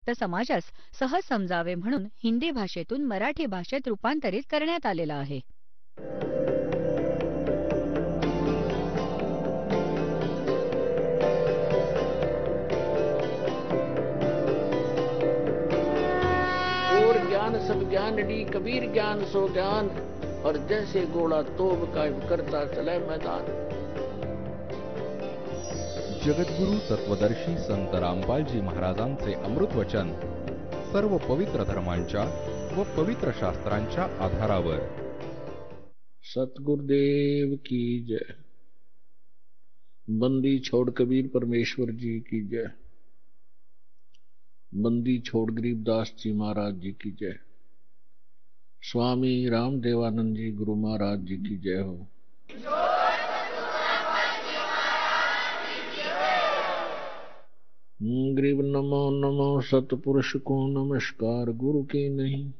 तर समाजास सहज समजावे म्हणून हिंदी भाषेतून मराठी भाषेत रूपांतरित करण्यात आलेला आहे. और ज्ञान सब ज्ञान डी कबीर ज्ञान सो ज्ञान और जैसे घोड़ा तोब का करता चले मैदान. जगद्गुरु तत्वदर्शी संत रामपालजी महाराजांचे अमृत वचन सर्व पवित्र धर्मांच्या व पवित्र शास्त्रांच्या आधारावर. सतगुरुदेव की जय. बंदी छोड़ कबीर परमेश्वर जी की जय. बंदी छोड़ गरीबदास जी महाराज जी की जय. स्वामी रामदेवानंद जी गुरु महाराज जी की जय हो. गरीब नमो नमो सतपुरुष को नमस्कार गुरु की नहीं.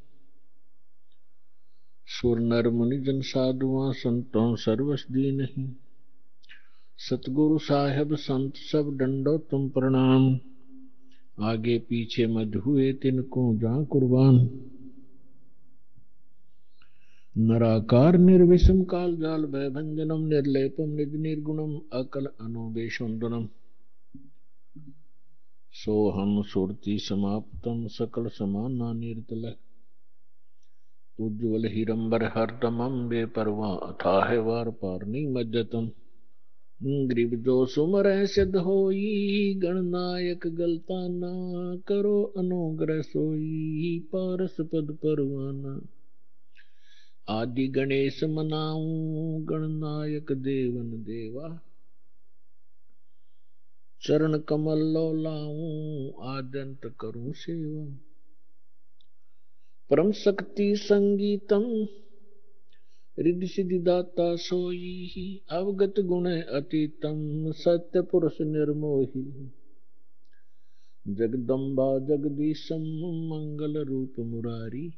सुर नर मुनि जन साधुआ संतों सर्वस दी नहीं. सतगुरु साहेब संत सब डंडो तुम प्रणाम. आगे पीछे मध हुए तिनको जा कुर्बान. नराकार निर्विषम काल जाल भयभंजनम निर्लेपम निज निर्गुणम अकल अनुवेशुंदनम. सोहम सुरति समाप्तम सकल समाना निर्तल. उज्ज्वल हिरंबर हरदमम बेपरवा अथाह वार पारनी मज्जतम. ग्रीब जो सुमर सिद्ध होई गणनायक गलता ना. करो अनुग्रह सोई पारस पद परवाना. आदि गणेश मनाऊं गणनायक देवन देवा. चरण कमल लो लाऊं आद्यंत करूं सेवा. परम शक्ति संगीतम रिद्धि सिद्धि दाता सोई. अवगत गुण अतीतम सत्य पुरुष निर्मोही. जगदम्बा जगदीशम मंगल रूप मुरारी.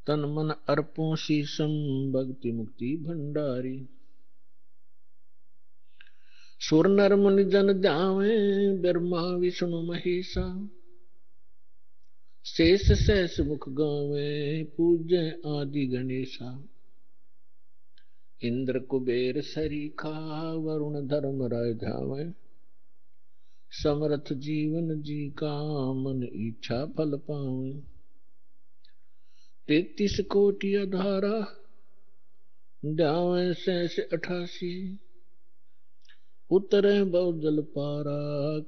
तन मन अर्पों शीशम भक्ति मुक्ति भंडारी. सुर नर मुनि जन ध्यावे ब्रह्मा विष्णु महेशा. शेष सहस मुख गावे पूज्य आदि गणेशा. इंद्र कुबेर सरीखा वरुण धर्म राय धावे. समर्थ जीवन जी का मन इच्छा फल पावे. 33 कोटि अधारा ध्यावे सहस 88. उतरे बहुजल पारा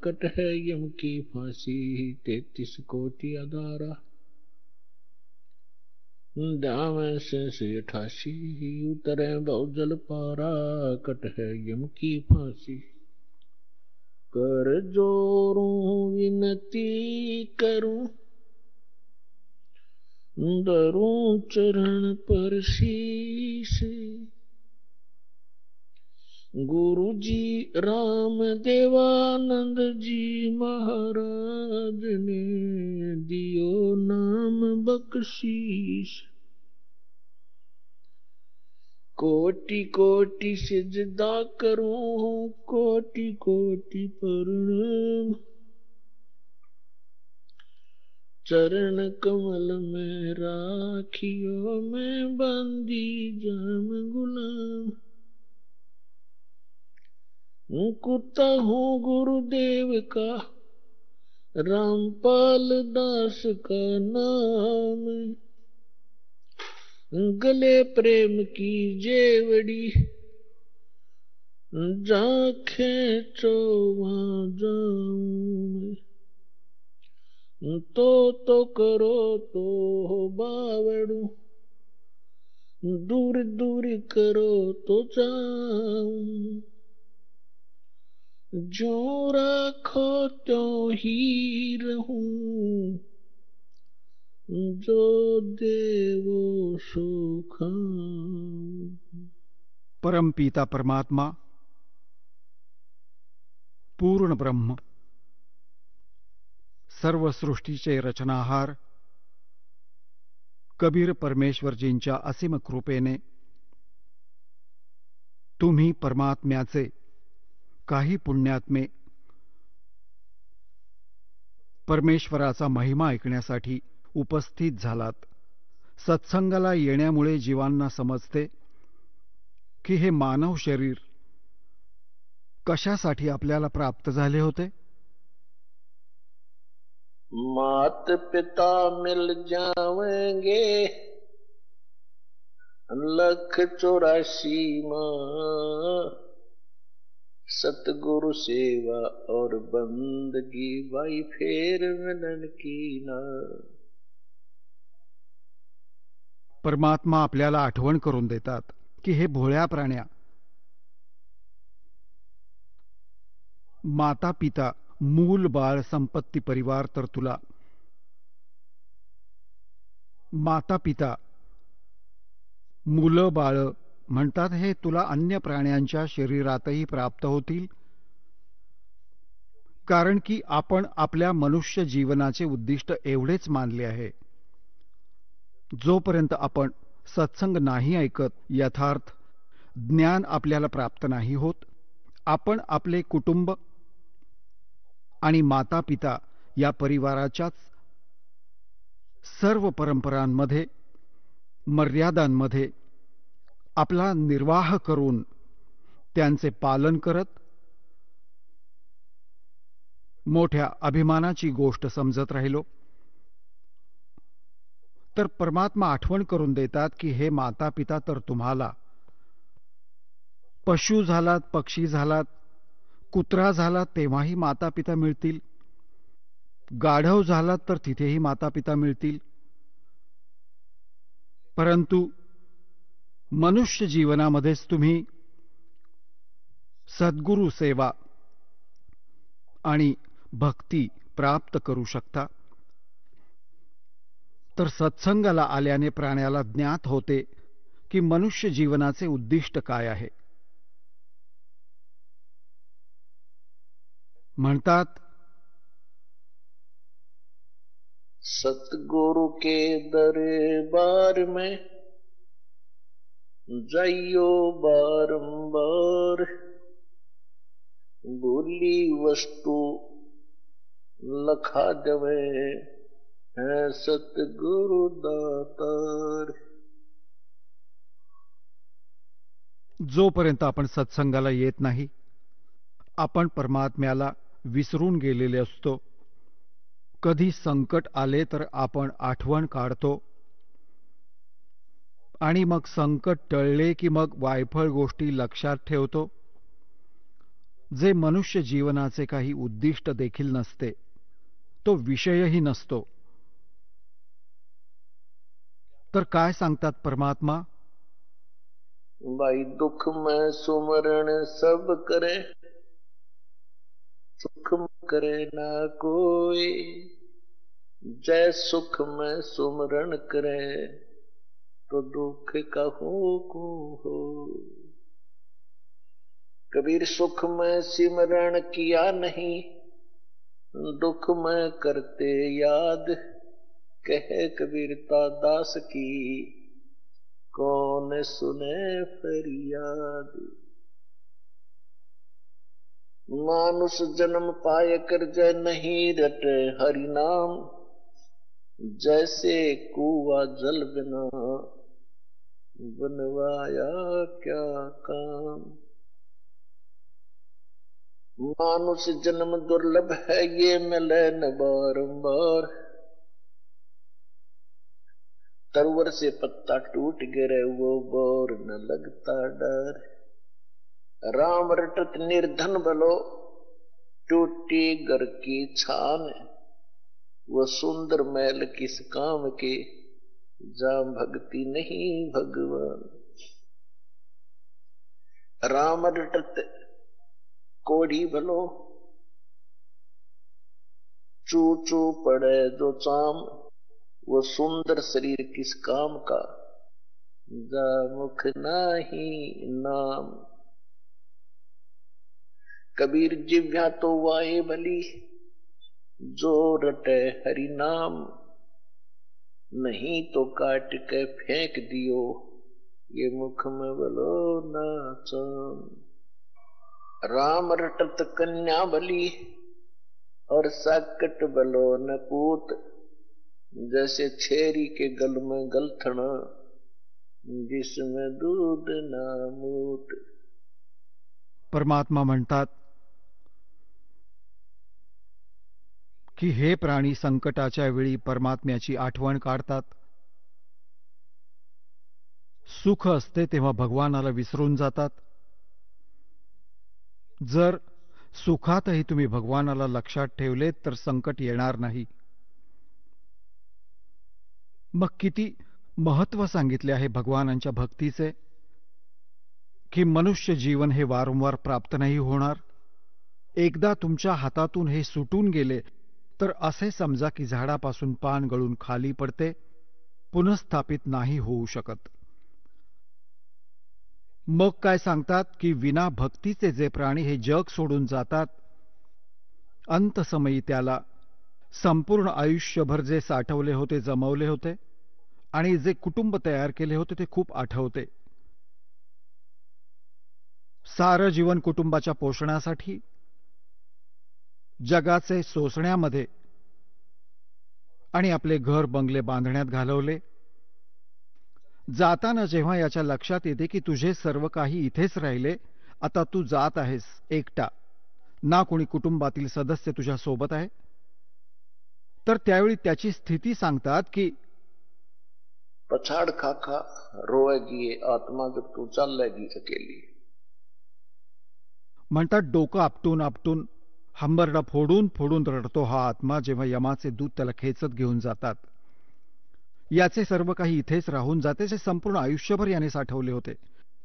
कट है यम की फांसी. 33 कोटि अधारा ध्यावे सहस 88. उतरे बहुजल पारा कट है यम की फांसी. कर जोरूं विनती करूं धरूं चरण पर शीश. गुरु जी राम देवानंद जी महाराज ने दियो नाम बख्शीश. कोटि कोटि सिजदा करूं कोटि कोटि प्रणाम. चरण कमल में राखियो मैं बंदी जाम गुलाम. कुत्ता हूँ गुरुदेव का रामपाल दास का नाम. गले प्रेम की जेवड़ी जाखे वहां जाऊं. तो करो तो बावड़ू. दूर दूर करो तो जाऊं. जो राखो त्यों ही रहूं. जो देवो सो खाऊं. परम पिता परमात्मा पूर्ण ब्रह्म सर्व सृष्टीचे रचनाहार कबीर परमेश्वरजींच्या असीम कृपेने तुम्ही परमात्म्याचे काही पुण्यात्मे परमेश्वराचा महिमा ऐकण्यासाठी उपस्थित झालात. सत्संगाला येण्यामुळे जीवांना समजते की हे मानव शरीर कशासाठी आपल्याला प्राप्त झाले होते. मात पिता मिल जावेंगे 184 माँ, सतगुरु सेवा और बंदगी भाई फेर मिलन की ना. परमात्मा आपल्याला आठवण करून देतात की हे भोळ्या प्राण्या, माता पिता मूल बाळ संपत्ती परिवार तर तुला, माता पिता मुलं बाळ म्हणतात हे तुला अन्य प्राण्यांच्या शरीरातही प्राप्त होतील, कारण की आपण आपल्या मनुष्य जीवनाचे उद्दिष्ट एवढेच मानले आहे. जोपर्यंत आपण सत्संग नाही ऐकत, यथार्थ ज्ञान आपल्याला प्राप्त नाही होत. आपण आपले कुटुंब आणि माता पिता या परिवाराच्याच सर्व परंपरांमध्ये, मर्यादांमध्ये आपला निर्वाह करून त्यांचे पालन करत मोठ्या अभिमानाची गोष्ट समजत राहिलो, तर परमात्मा आठवण करून देतात की हे माता पिता तर तुम्हाला पशु झालात, पक्षी झालात, कुत्रा झालात तेव्हाही माता पिता मिळतील, गाढव झालात तर तिथेही माता पिता मिळतील, परंतु मनुष्य जीवनामध्येच तुम्ही सद्गुरु सेवा आणि भक्ती प्राप्त करू शकता. तर सत्संगाला आल्याने प्राण्याला ज्ञात होते की मनुष्य जीवनाचे उद्दिष्ट काय आहे. म्हणतात सतगुरु के दरबार में जाइयो बारंबार, भूली वस्तु लखा जवे है सतगुरु दातार. जोपर्यंत आपण सत्संगाला येत नाही, आपण परमात्म्याला विसरून गेलेले असतो. कधी संकट आले तर आपण आठवण काढतो आणि मग संकट टळले की मग वायफळ गोष्टी लक्षात ठेवतो, जे मनुष्य जीवनाचे काही उद्दिष्ट देखील नसते, तो विषयही नसतो. तर काय सांगतात परमात्मा? भाई दुख में सुमरण सब करे, सुख में करे ना कोई, जय सुख में सुमरण करे तो दुख कहूँ को हो. कबीर सुख में सिमरण किया नहीं, दुख में करते याद, कहे कबीरता दास की कौन सुने फरियाद. मानुष जन्म पाए कर जय नहीं रटे हरि नाम, जैसे कुआ जल बिना बनवाया क्या काम. मानुष जन्म दुर्लभ है ये मिले न बारंबार, तरवर से पत्ता टूट गिरे वो बोर न लगता डर. राम रटत निर्धन बलो टूटी घर की छान, वो सुंदर मैल किस काम के जा भक्ति नहीं भगवान. राम रटत कोढ़ी भलो चू चू पड़े जो चाम, वो सुंदर शरीर किस काम का जा मुख नाही नाम. कबीर जिव्या तो वाए भली जो रटे हरि नाम, नहीं तो काट के फेंक दियो ये मुख में बोलो ना चाम. राम रटत कन्या बली और साकट बलो न पूत, जैसे छेरी के गल में गलथना, जिसमें दूध ना मूत. परमात्मा म्हणतात की हे प्राणी संकटाच्या वेळी परमात्म्याची आठवण काढतात. सुख असते तेव्हा भगवानाला विसरून जातात. जर सुखातही तुम्ही भगवानाला लक्षात ठेवलेत तर संकट येणार नाही. मग किती महत्व सांगितले आहे भगवानांच्या भक्तीचे, की मनुष्य जीवन हे वारंवार प्राप्त नाही होणार. एकदा तुमच्या हातातून हे सुटून गेले तर असे समजा की झाडापासून पान गळून खाली पडते, पुनःस्थापित नाही होऊ शकत. मग काय सांगतात की विना भक्तीचे जे प्राणी हे जग सोडून जातात, अंतसमयी त्याला संपूर्ण आयुष्यभर जे साठवले होते, जमवले होते आणि जे कुटुंब तयार केले होते ते खूप आठवते. सारं जीवन कुटुंबाच्या पोषणासाठी, जगाचे सोसण्यामध्ये आणि आपले घर बंगले बांधण्यात घालवले. जाताना जेव्हा याच्या लक्षात येते की तुझे सर्व काही इथेच राहिले, आता तू जात आहेस एकटा, ना कोणी कुटुंबातील सदस्य तुझ्या सोबत आहे, तर त्यावेळी त्याची स्थिती सांगतात की पछाड़ खाखा रोएगी ये आत्मा जब तू चालेगी अकेली. म्हणतात डोकं आपटून आपटून, हंबरडा फोडून फोडून रडतो हा आत्मा जेव्हा यमाचे दूत त्याला खेचत घेऊन जातात. याचे सर्व काही इथेच राहून जाते जे संपूर्ण आयुष्यभर याने साठवले होते.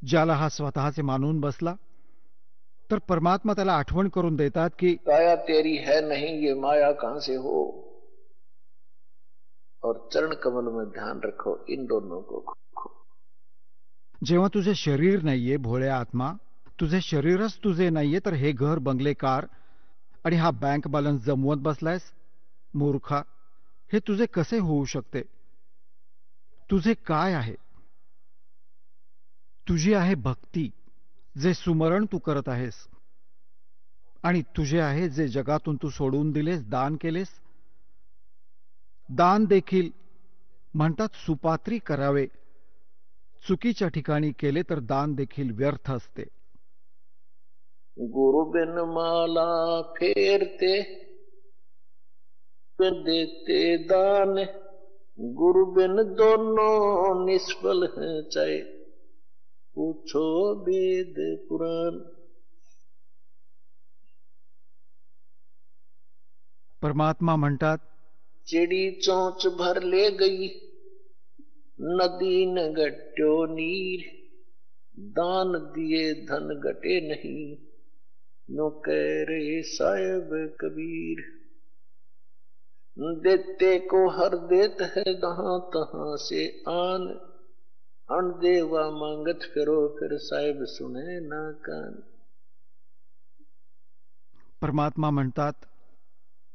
ज्याला हा स्वतःचे मानून बसला तर परमात्मा त्याला आठवण करून देतात की काया तेरी है नहीं, ये माया कहां से हो. और चरण कमल में ध्यान रखो इन दोनों को. जेव्हा तुझे शरीर नाहीये भोळ्या आत्मा, तुझे शरीरच तुझे नाहीये, तर हे घर बंगले कार आणि हा बँक बॅलन्स जमवत बसलायस मूर्खा. हे तुझे कसे होऊ शकते? तुझे काय आहे? तुझी आहे भक्ती, जे सुमरण तू करत आहेस, आणि तुझे आहे जे जगातून तू सोडून दिलेस, दान केलेस. दान देखील म्हणतात सुपात्री करावे. चुकीच्या ठिकाणी केले तर दान देखील व्यर्थ असते. गुरु बिन माला फेरते देते दान, गुरु बिन दोनों निष्फल हैं चाहे पूछो वेद पुराण. परमात्मा म्हणतात चिड़ी चोंच भर ले गई, नदी न घट्यो नीर, दान दिए धन घटे नहीं, नो कह रे साहेब कबीर. देते को हर देत है जहां तहां से आन, अन देवा मांगत फिरो फिर साहेब सुने ना कान. परमात्मा म्हणतात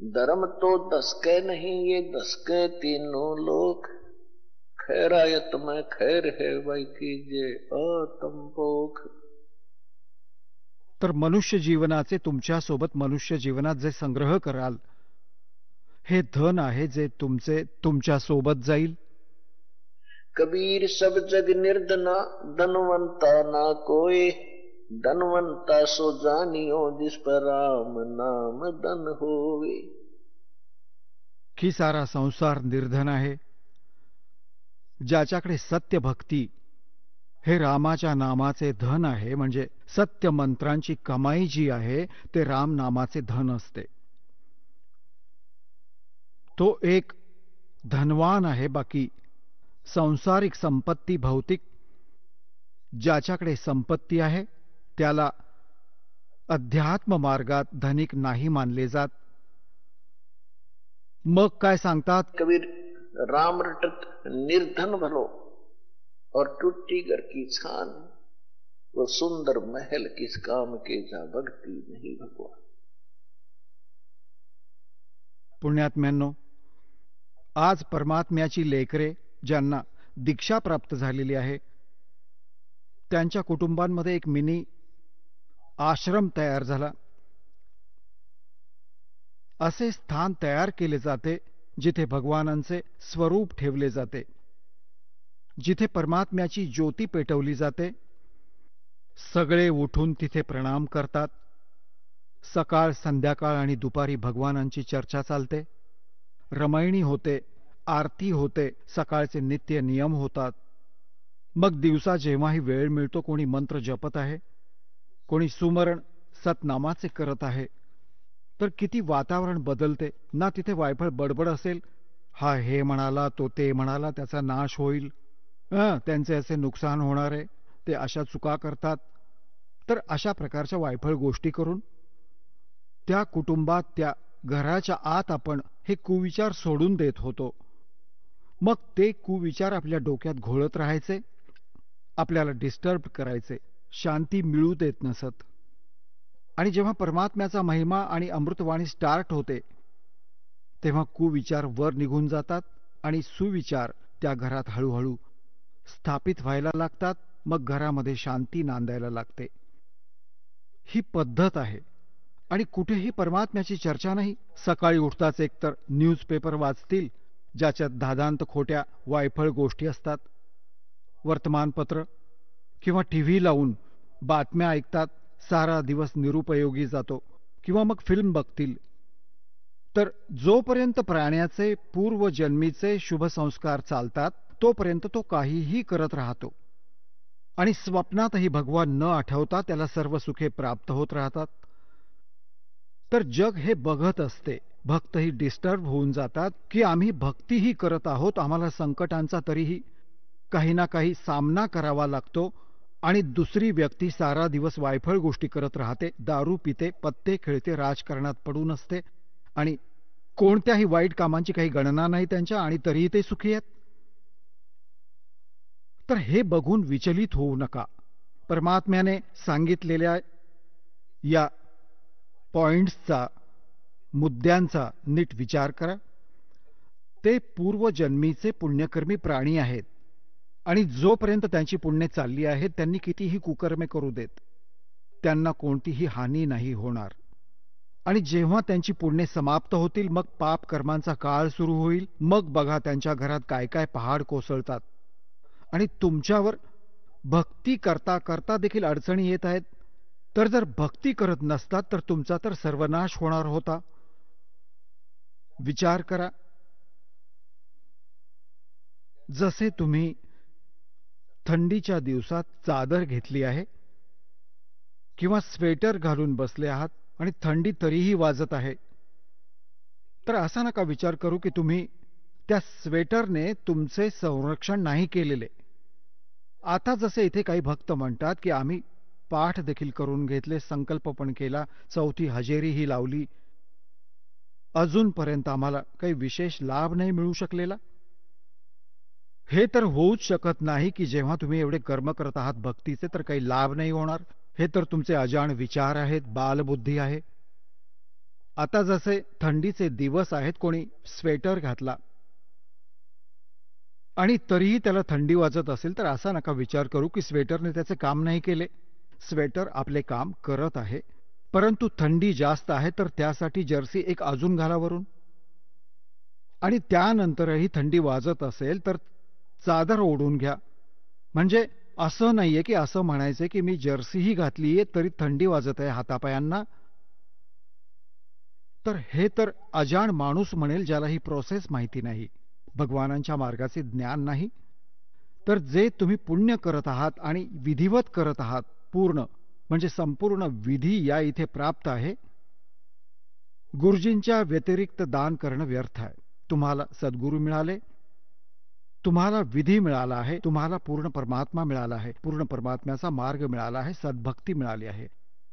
धर्म तो दसके नहीं, ये दसके तीनों लोक, खैरायत में खैर है वही कीजिए आत्म पोख. तर मनुष्य जीवनाचे तुमच्यासोबत मनुष्य जीवनात जे संग्रह कराल, हे धन आहे जे तुमच्या सोबत जाईल. कबीर सब जग निर्धना, धनवंता ना कोई, धनवंता सो जानियो जिस पर राम नाम धन होवे. की सारा संसार निर्धन आहे, ज्याच्याकडे सत्य भक्ती हे रामाच्या नामाचे धन आहे. म्हणजे सत्य मंत्रांची कमाई जी आहे ते राम नामाचे धन असते. तो एक धनवान आहे. बाकी सांसारिक संपत्ती भौतिक, ज्याच्याकडे संपत्ती आहे त्याला अध्यात्म मार्गात धनिक नाही मानले जात. मग काय सांगतात कबीर, राम रटत निर्धन भलो और टूटी घर की छान, वो सुंदर महल किस काम के जा भक्ति नहीं भगवान. पुण्यात्म्यांनो, आज परमात्म्याची लेकरे ज्यांना दीक्षा प्राप्त झालेली आहे त्यांच्या कुटुंबांमध्ये एक मिनी आश्रम तयार झाला. असे स्थान तयार केले जाते जिथे भगवानांचे स्वरूप ठेवले जाते, जिथे परमात्म्याची ज्योती पेटवली जाते. सगळे उठून तिथे प्रणाम करतात. सकाळ, संध्याकाळ आणि दुपारी भगवानांची चर्चा चालते, रमैणी होते, आरती होते, सकाळचे नित्य नियम होतात. मग दिवसा जेव्हाही वेळ मिळतो कोणी मंत्र जपत आहे, कोणी सुमरण सतनामाचे करत आहे. तर किती वातावरण बदलते ना. तिथे वायफळ बडबड असेल, हा हे म्हणाला, तो ते म्हणाला, त्याचा नाश होईल, त्यांचे असे नुकसान होणार आहे, ते अशा चुका करतात. तर अशा प्रकारच्या वायफळ गोष्टी करून त्या कुटुंबात, त्या घराच्या आत आपण हे कुविचार सोडून देत होतो. मग ते कुविचार आपल्या डोक्यात घोळत राहायचे, आपल्याला डिस्टर्ब करायचे, शांती मिळू देत नसत. आणि जेव्हा परमात्म्याचा महिमा आणि अमृतवाणी स्टार्ट होते तेव्हा कुविचार वर निघून जातात आणि सुविचार त्या घरात हळूहळू स्थापित व्हायला लागतात. मग घरामध्ये शांती नांदायला लागते. ही पद्धत आहे. आणि कुठेही परमात्म्याची चर्चा नाही. सकाळी उठताच एकतर न्यूजपेपर वाचतील ज्याच्यात धादांत खोट्या वायफळ गोष्टी असतात, वर्तमानपत्र किंवा टीव्ही लावून बातम्या ऐकतात, सारा दिवस निरुपयोगी जातो. किंवा मग फिल्म बघतील. तर जोपर्यंत प्राण्याचे पूर्वजन्मीचे शुभ संस्कार चालतात तोपर्यंत तो काहीही करत राहतो. आणि स्वप्नातही भगवान न आठवता त्याला सर्व सुखे प्राप्त होत राहतात. तर जग हे बघत असते. भक्तही डिस्टर्ब होऊन जातात की आम्ही भक्तीही करत आहोत, आम्हाला संकटांचा तरीही काही ना काही सामना करावा लागतो. आणि दुसरी व्यक्ती सारा दिवस वायफळ गोष्टी करत राहते, दारू पिते, पत्ते खेळते, राजकारणात पडून असते आणि कोणत्याही वाईट कामांची काही गणना नाही त्यांच्या, आणि तरीही ते सुखी आहेत. तर हे बघून विचलित होऊ नका. परमात्म्याने सांगितलेल्या या पॉइंट्सचा, मुद्द्यांचा नीट विचार करा. ते पूर्वजन्मीचे पुण्यकर्मी प्राणी आहेत आणि जोपर्यंत त्यांची पुण्य चालली आहेत त्यांनी कितीही कुकर्मे करू देत, त्यांना कोणतीही हानी नाही होणार. आणि जेव्हा त्यांची पुण्य समाप्त होतील मग पाप कर्मांचा काळ सुरू होईल. मग बघा त्यांच्या घरात काय काय पहाड कोसळतात. आणि तुमच्यावर भक्ती करता करता देखील अडचणी येत आहेत. तर जर भक्ती करत नसतात तर तुमचा तर सर्वनाश होणार होता. विचार करा. जसे तुम्ही थंडीच्या दिवसात चादर घेतली आहे किंवा स्वेटर घालून बसले आहात आणि थंडी तरीही वाजत आहे, तर असा नका विचार करू की तुम्ही त्या स्वेटरने तुमचे संरक्षण नाही केलेले. आता जसे इथे काही भक्त म्हणतात की आम्ही पाठ देखील करून घेतले, संकल्प पण केला, चौथी हजेरीही लावली, अजूनपर्यंत आम्हाला काही विशेष लाभ नाही मिळू शकलेला. हे तर होऊच शकत नाही की जेव्हा तुम्ही एवढे कर्म करत आहात भक्तीचे तर काही लाभ नाही होणार. हे तर तुमचे अजाण विचार आहेत, बालबुद्धी आहे. आता जसे थंडीचे दिवस आहेत, कोणी स्वेटर घातला आणि तरीही त्याला थंडी वाजत असेल तर असा नका विचार करू की स्वेटरने त्याचे काम नाही केले. स्वेटर आपले काम करत आहे, परंतु थंडी जास्त आहे तर त्यासाठी जर्सी एक अजून घाला वरून. आणि त्यानंतरही थंडी वाजत असेल तर चादर ओढून घ्या. म्हणजे असं नाहीये की असं म्हणायचे की मी जर्सीही घातलीये तरी थंडी वाजत आहे हातापायांना. तर हे तर अजाण माणूस म्हणेल ज्याला ही प्रोसेस माहिती नाही, भगवानांच्या मार्गाचे ज्ञान नाही. तर जे तुम्ही पुण्य करत आहात आणि विधिवत करत आहात, पूर्ण म्हणजे संपूर्ण विधी या इथे प्राप्त आहे. गुरुजींच्या व्यतिरिक्त दान करणं व्यर्थ आहे. तुम्हाला सद्गुरू मिळाले, तुम्हाला विधी मिळाला आहे, तुम्हाला पूर्ण परमात्मा मिळाला आहे, पूर्ण परमात्म्याचा मार्ग मिळाला आहे, सद्भक्ती मिळाली आहे,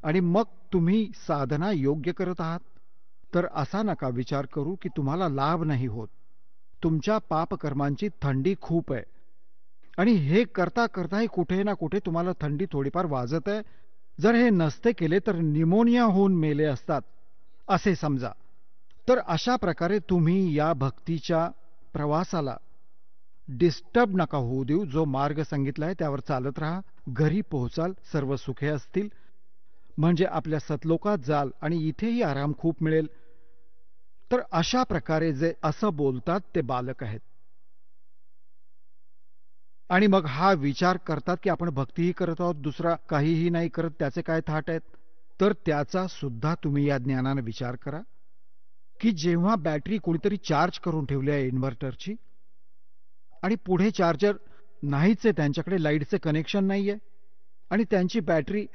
आणि मग तुम्ही साधना योग्य करत आहात. तर असा नका विचार करू की तुम्हाला लाभ नाही होत. तुमच्या पापकर्मांची थंडी खूप आहे आणि हे करता करताही कुठे ना कुठे तुम्हाला थंडी थोडीफार वाजत आहे. जर हे नसते केले तर निमोनिया होऊन मेले असतात असे समजा. तर अशा प्रकारे तुम्ही या भक्तीच्या प्रवासाला डिस्टर्ब नका होऊ देऊ. जो मार्ग सांगितला आहे त्यावर चालत राहा. घरी पोहोचाल, सर्व सुखे असतील, म्हणजे आपल्या सतलोकात जाल आणि इथेही आराम खूप मिळेल. तर अशा प्रकारे जे असं बोलतात ते बालक आहेत. आणि मग हा विचार करतात की आपण भक्तीही करत आहोत, दुसरा काहीही नाही करत, त्याचे काय थाट आहेत. तर त्याचा सुद्धा तुम्ही या ज्ञानाने विचार करा की जेव्हा बॅटरी कोणीतरी चार्ज करून ठेवली आहे इन्व्हर्टरची आणि पुढे चार्जर नाहीच आहे, त्यांच्याकडे लाईटचे कनेक्शन नाहीये आणि त्यांची बॅटरी,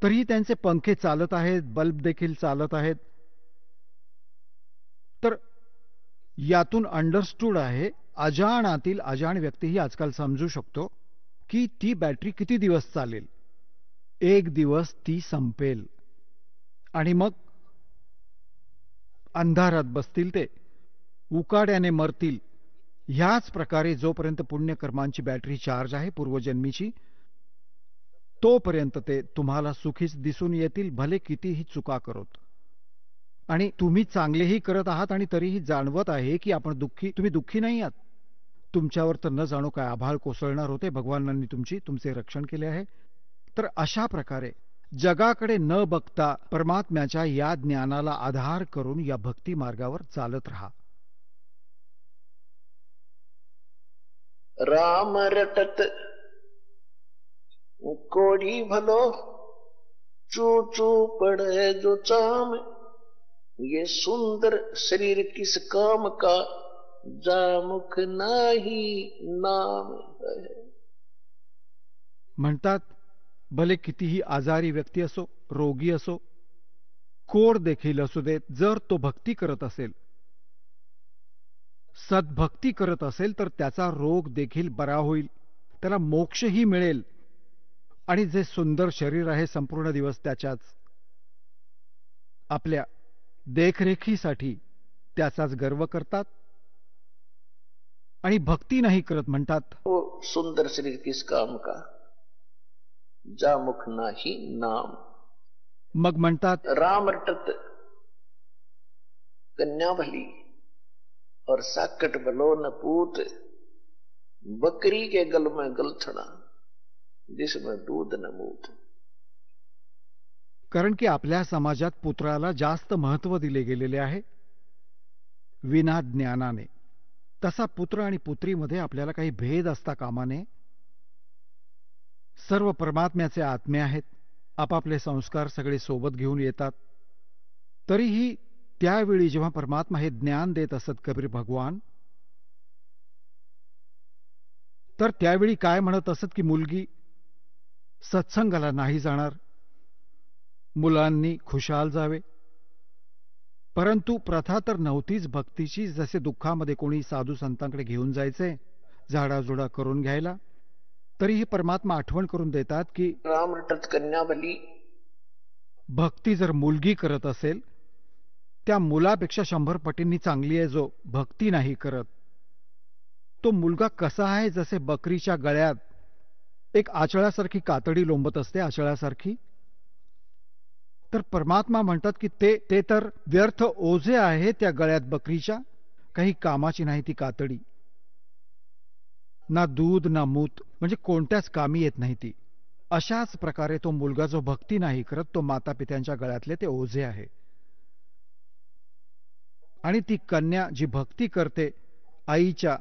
तरीही त्यांचे पंखे चालत आहेत, बल्ब देखील चालत आहेत. तर यातून अंडरस्टूड आहे, अजाणातील अजाण व्यक्तीही आजकाल समजू शकतो की ती बॅटरी किती दिवस चालेल. एक दिवस ती संपेल आणि मग अंधारात बसतील, ते उकाड्याने मरतील. ह्याच प्रकारे जोपर्यंत पुण्यकर्मांची बॅटरी चार्ज आहे पूर्वजन्मीची, तोपर्यंत ते तुम्हाला सुखीच दिसून येतील, भले कितीही चुका करत. आणि तुम्ही चांगलेही करत आहात आणि तरीही जाणवत आहे की आपण तुम्ही दुःखी नाही आहात. तुमच्यावर तर न जाणो काय आभाळ कोसळणार होते, भगवानांनी तुमचे रक्षण केले आहे. तर अशा प्रकारे जगाकडे न बघता परमात्म्याच्या या ज्ञानाला आधार करून या भक्ती मार्गावर चालत राहा. राम रटत कोड़ी भलो चू चू पड़े जो चाम, ये सुंदर शरीर किस काम का, जा मुख नाही नाम है. म्हणतात भले कितीही आजारी व्यक्ती असो, रोगी असो, कोड देखील असू देत, जर तो भक्ती करत असेल, सद्भक्ती करत असेल, तर त्याचा रोग देखील बरा होईल, त्याला मोक्षही मिळेल. आणि जे सुंदर शरीर आहे संपूर्ण दिवस त्याच्याच आपल्या देखरेखीसाठी त्याचाच गर्व करतात आणि भक्ती नाही करत. म्हणतात वो सुंदर शरीर किस काम का, जा मुख नाही नाम. मग म्हणतात राम रटत कन्या भली और साकट भलो न पूत, बकरी के गल में गलथड़ा जिसमें दूध न मूत. कारण की आपल्या समाजात पुत्राला जास्त महत्व दिले गेलेले आहे विना ज्ञानाने. तसा पुत्र आणि पुत्रीमध्ये आपल्याला काही भेद असता कामा नये. सर्व परमात्म्याचे आत्मे आहेत, आपापले संस्कार सगळे सोबत घेऊन येतात. तरीही त्यावेळी जेव्हा परमात्मा हे ज्ञान देत असत कबीर भगवान, तर त्यावेळी काय म्हणत असत की मुलगी सत्संगाला नाही जाणार, मुलांनी खुशाल जावे. परंतु प्रथा तर नव्हतीच भक्तीची. जसे दुःखामध्ये कोणी साधू संतांकडे घेऊन जायचे झाडाझुडा करून घ्यायला, तरीही परमात्मा आठवण करून देतात की राम रटत कन्या भली, भक्ती जर मुलगी करत असेल, त्या मुलापेक्षा 100 पटींनी चांगली आहे जो भक्ती नाही करत. तो मुलगा कसा आहे, जसे बकरीच्या गळ्यात एक आचळासारखी कातडी लोंबत असते, आचळासारखी. तर परमात्मा म्हणतात की ते तर व्यर्थ ओझे आहे त्या गळ्यात बकरीच्या, काही कामाची नाही ती कातडी. ना दूध ना मूत, म्हणजे कोणत्याच कामी येत नाही ती. अशाच प्रकारे तो मुलगा जो भक्ती नाही करत, तो माता पित्यांच्या गळ्यातले ते ओझे आहे. आणि ती कन्या जी भक्ती करते आईच्या,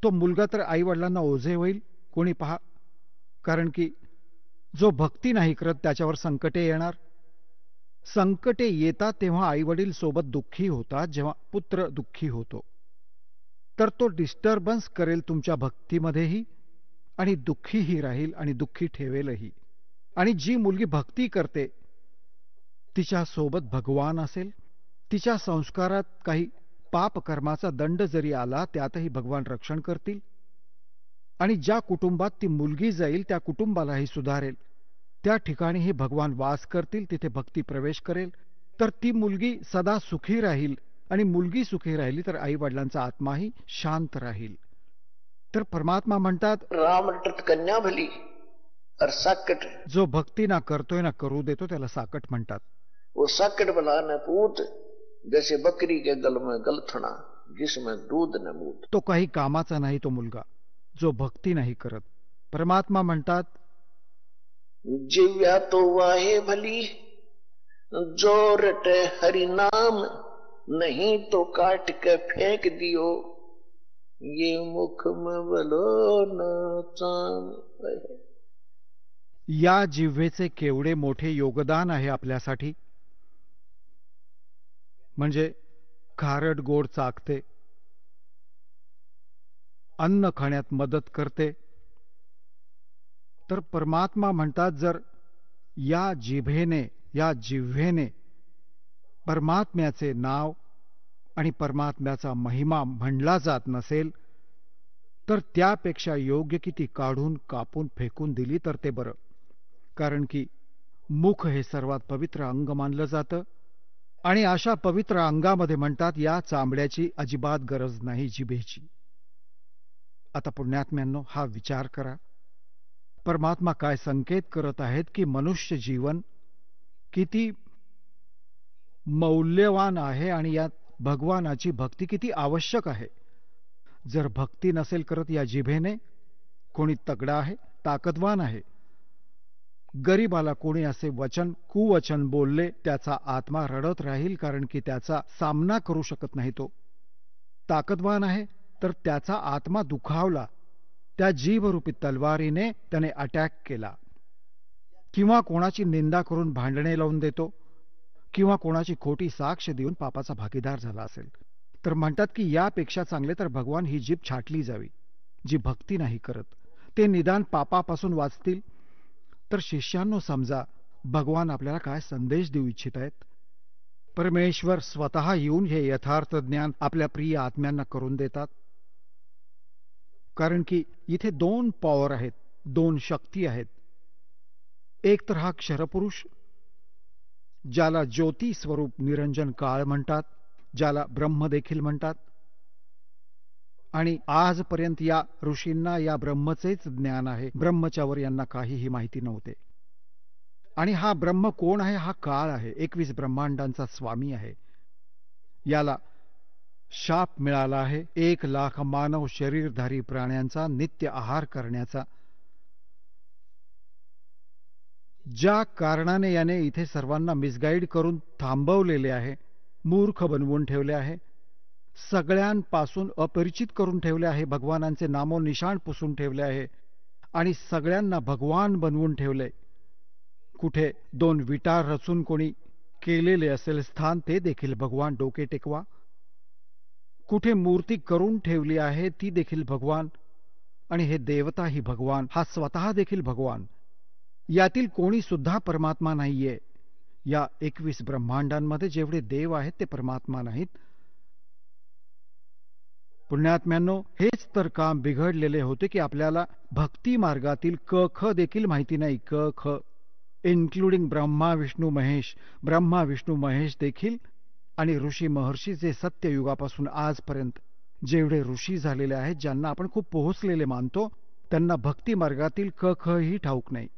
तो मुलगा तर आई वडिलांना ओझे होईल. कोणी पहा, कारण की जो भक्ती नाही करत त्याच्यावर संकटे येणार. संकटे येतात तेव्हा आई वडील सोबत दुःखी होतात, जेव्हा पुत्र दुःखी होतो. तर तो डिस्टर्बन्स करेल तुमच्या भक्तीमध्येही आणि दुःखीही राहील आणि दुःखी ठेवेलही. आणि जी मुलगी भक्ती करते तिच्या सोबत भगवान असेल, तिच्या संस्कारात काही पाप कर्माचा दंड जरी आला त्यातही भगवान रक्षण करतील. आणि ज्या कुटुंबात ती मुलगी जाईल त्या कुटुंबालाही सुधारेल. त्या ठिकाणीही भगवान वास करतील, तिथे भक्ती प्रवेश करेल. तर ती मुलगी सदा सुखी राहील आणि मुलगी सुखी राहिली तर आई वडिलांचा आत्माही शांत राहील. तर परमात्मा म्हणतात राम रटत कन्या भली और साकट, जो भक्ती ना करतोय ना करू देतो त्याला साकट म्हणतात. वो साकट भला न पूत, जैसे बकरी के गल में गलथड़ा जिसमें दूध न मूत. तो काही कामाचा नाही तो मुलगा जो भक्ती नाही करत. परमात्मा म्हणतात जिव्या तो वाहे भली, जो रटे हरि नाम, नहीं तो काट के फेंक दियो, ये मुख में बोलो न चान। या जिव्हेचे केवढे मोठे योगदान आहे आपल्यासाठी. म्हणजे खारट गोड चाकते, अन्न खाण्यात मदत करते. तर परमात्मा म्हणतात, जर या जिभेने, या जिव्हेने परमात्म्याचे नाव आणि परमात्म्याचा महिमा म्हणला जात नसेल, तर त्यापेक्षा योग्य किती काढून कापून फेकून दिली तर ते बरं. कारण की मुख हे सर्वात पवित्र अंग मानलं जातं, आणि अशा पवित्र अंगामध्ये म्हणतात या चांबड्याची अजिबात गरज नाही, जिभेची. आता पुण्यात्म्यांनो, हा विचार करा, परमात्मा काय संकेत करत आहेत की मनुष्य जीवन किती मौल्यवान आहे आणि यात भगवानाची भक्ती किती आवश्यक आहे. जर भक्ती नसेल करत या जिभेने, कोणी तगडा आहे, ताकदवान आहे, गरीबाला कोणी असे वचन कुवचन बोलले, त्याचा आत्मा रडत राहील, कारण की त्याचा सामना करू शकत नाही. तो ताकदवान आहे, तर त्याचा आत्मा दुखावला, त्या जीभरूपी तलवारीने त्याने अटॅक केला, किंवा कोणाची निंदा करून भांडणे लावून देतो, किंवा कोणाची खोटी साक्ष देऊन पापाचा भागीदार झाला असेल, तर म्हणतात की यापेक्षा चांगले तर भगवान ही जीभ छाटली जावी. जी भक्ती नाही करत, ते निदान पापापासून वाचतील. तर शिष्यांनो, समजा भगवान आपल्याला काय संदेश देऊ इच्छित आहेत. परमेश्वर स्वतः येऊन हे यथार्थ ज्ञान आपल्या प्रिय आत्म्यांना करून देतात. कारण की इथे दोन पॉवर आहेत, दोन शक्ती आहेत. एक तर हा क्षरपुरुष, ज्याला ज्योती स्वरूप निरंजन काळ म्हणतात, ज्याला ब्रह्म देखील म्हणतात. आणि आजपर्यंत या ऋषींना या ब्रह्मचेच ज्ञान आहे, ब्रह्मच्या वर यांना काहीही माहिती नव्हते. आणि हा ब्रह्म कोण आहे? हा काळ आहे, 21 ब्रह्मांडांचा स्वामी आहे. याला शाप मिळाला आहे 1,00,000 मानव शरीरधारी प्राण्यांचा नित्य आहार करण्याचा. ज्या कारणाने याने इथे सर्वांना मिसगाईड करून थांबवलेले आहे, मूर्ख बनवून ठेवले आहे, सगळ्यांपासून अपरिचित करून ठेवले आहे, भगवानांचे नामोनिशाण पुसून ठेवले आहे, आणि सगळ्यांना भगवान बनवून ठेवले. कुठे 2 विटा रचून कोणी केलेले असेल स्थान, ते देखील भगवान डोके टेकवा. कुठे मूर्ती करून ठेवली आहे, ती देखील भगवान. आणि हे देवता ही भगवान, हा स्वतः देखील भगवान. यातील कोणी सुद्धा परमात्मा नाहीये. या 21 ब्रह्मांडांमध्ये जेवढे देव आहेत ते परमात्मा नाहीत. पुण्यात्म्यांनो, हेच तर काम बिघडलेले होते की आपल्याला भक्ती मार्गातील क ख देखील माहिती नाही. क ख इन्क्लुडिंग ब्रह्मा विष्णू महेश, ब्रह्मा विष्णू महेश देखील, आणि ऋषी महर्षी जे सत्ययुगापासून आजपर्यंत जेवढे ऋषी झालेले आहेत, ज्यांना आपण खूप पोहोचलेले मानतो, त्यांना भक्ती मार्गातील क ख ही ठाऊक नाही.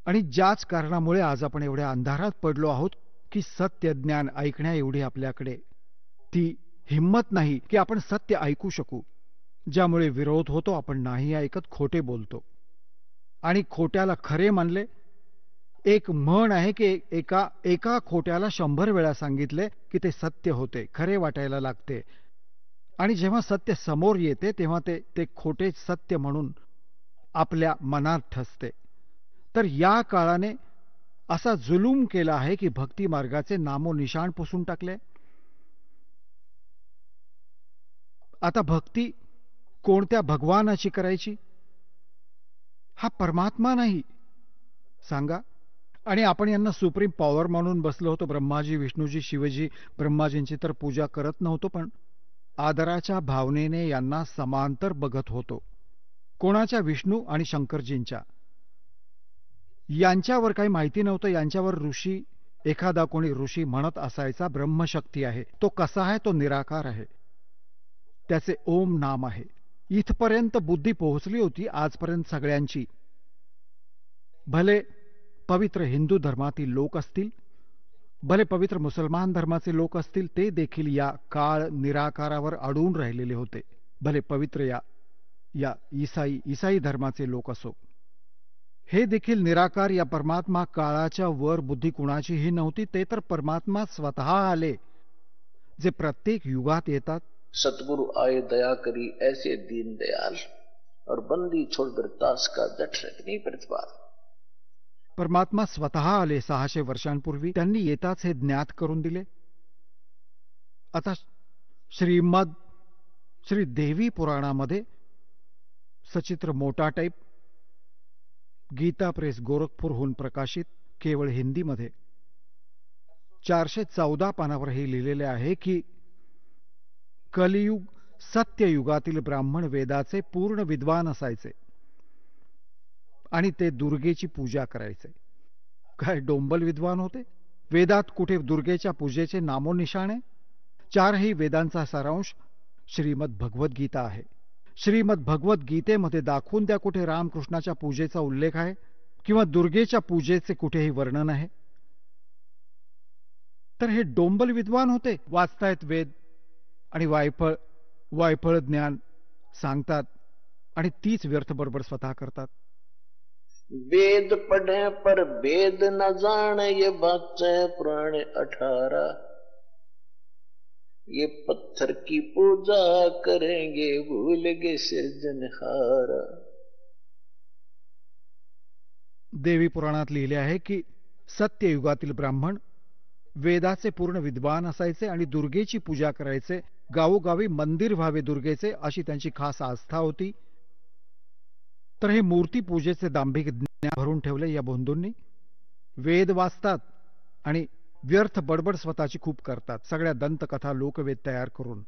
आणि ज्याच कारणामुळे आज आपण एवढ्या अंधारात पडलो आहोत की सत्य ज्ञान ऐकण्या एवढी आपल्याकडे ती हिम्मत नाही की आपण सत्य ऐकू शकू. ज्यामुळे विरोध होतो, आपण नाही ऐकत, खोटे बोलतो, आणि खोट्याला खरे मानले. एक म्हण आहे की एका खोट्याला 100 वेळा सांगितले की ते सत्य होते, खरे वाटायला लागते, आणि जेव्हा सत्य समोर येते तेव्हा ते खोटे सत्य म्हणून आपल्या मनात ठसते. तर या काळाने असा जुलूम केला आहे की भक्ती मार्गाचे नामोनिशाण पुसून टाकले. आता भक्ती कोणत्या भगवानाची करायची? हा परमात्मा नाही, सांगा. आणि आपण यांना सुप्रीम पॉवर मानून बसलो होतो. ब्रह्माजी, विष्णूजी, शिवजी, ब्रह्माजींची तर पूजा करत नव्हतो, पण आदराच्या भावनेने यांना समांतर बघत होतो. कोणाच्या? विष्णू आणि शंकरजींच्या. यांच्यावर काही माहिती नव्हतं. यांच्यावर ऋषी, एखादा कोणी ऋषी म्हणत असायचा ब्रह्मशक्ती आहे. तो कसा आहे? तो निराकार आहे, त्याचे ओम नाम आहे. इथपर्यंत बुद्धी पोहोचली होती आजपर्यंत सगळ्यांची. भले पवित्र हिंदू धर्मातील लोक असतील, भले पवित्र मुसलमान धर्माचे लोक असतील, ते देखील या काळ निराकारावर अडून राहिलेले होते. भले पवित्र या ईसाई धर्माचे लोक असो, हे देखील निराकार. या परमात्मा काळाच्या वर बुद्धी कुणाचीही नव्हती. ते तर परमात्मा स्वतः आले. जे प्रत्येक युगात येतात. सतगुरु आए दया करी ऐसे दीन दयाल, और बंदी छोड़कर दास का जठ रखनी प्रतिपाल. परमात्मा स्वतः आले 600 वर्षांपूर्वी. त्यांनी येताच हे ज्ञात करून दिले. आता श्री देवी पुराणामध्ये सचित्र मोठा टाईप, गीता प्रेस गोरखपूरहून प्रकाशित, केवळ हिंदीमध्ये 414 पानावर हे लिहिलेले आहे की कलियुग सत्ययुगातील ब्राह्मण वेदाचे पूर्ण विद्वान असायचे आणि ते दुर्गेची पूजा करायचे. काय डोंबल विद्वान होते? वेदात कुठे दुर्गेच्या पूजेचे नामोनिशाणे? 4ही वेदांचा सारांश श्रीमद भगवद्गीता आहे. श्रीमद भगवद्गीतेमध्ये दाखवून द्या कुठे रामकृष्णाच्या पूजेचा उल्लेख आहे किंवा दुर्गेच्या पूजेचे कुठेही वर्णन आहे. तर हे डोंबल विद्वान होते, वाचतायत वेद आणि वायफळ ज्ञान सांगतात आणि तीच व्यर्थ बडबड स्वतः करतात. वेद पढ़े पर वेद न जाने, ये बच्चे पुराने 18. ये पत्थर की पूजा करेंगे, भूल गए सृजनहारा. देवी पुराणात लिहिले आहे की सत्ययुगातील ब्राह्मण वेदाचे पूर्ण विद्वान असायचे आणि दुर्गेची पूजा करायचे. गावोगावी मंदिर व्हावे दुर्गेचे अशी त्यांची खास आस्था होती. तर हे मूर्ती पूजेचे दांभिक ज्ञान भरून ठेवले या बोंधूंनी. वेद वाचतात आणि व्यर्थ बडबड स्वतःची खूप करतात, सगळ्या दंतकथा लोकवेद तयार करून.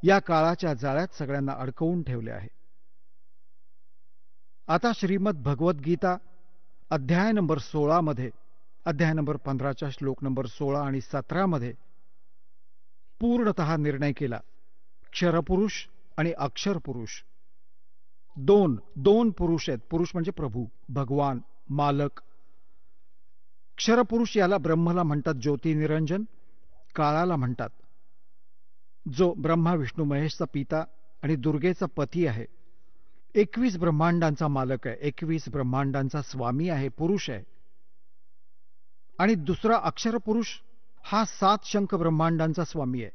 या काळाच्या जाळ्यात सगळ्यांना अडकवून ठेवले आहे. आता श्रीमद भगवद्गीता अध्याय नंबर 16 मध्ये, अध्याय नंबर 15च्या श्लोक नंबर 16 आणि 17 मध्ये पूर्णतः निर्णय केला. क्षरपुरुष आणि अक्षर पुरुष दोन पुरुष आहेत. पुरुष म्हणजे प्रभू, भगवान, मालक. क्षरपुरुष याला ब्रह्मला म्हणतात ज्योती निरंजन, काळाला म्हणतात, जो ब्रह्मा विष्णू महेशचा पिता आणि दुर्गेचा पती आहे. 21 ब्रह्मांडांचा मालक आहे, 21 ब्रह्मांडांचा स्वामी आहे, पुरुष आहे. आणि दुसरा अक्षर पुरुष हा 7 शंख ब्रह्मांडांचा स्वामी आहे.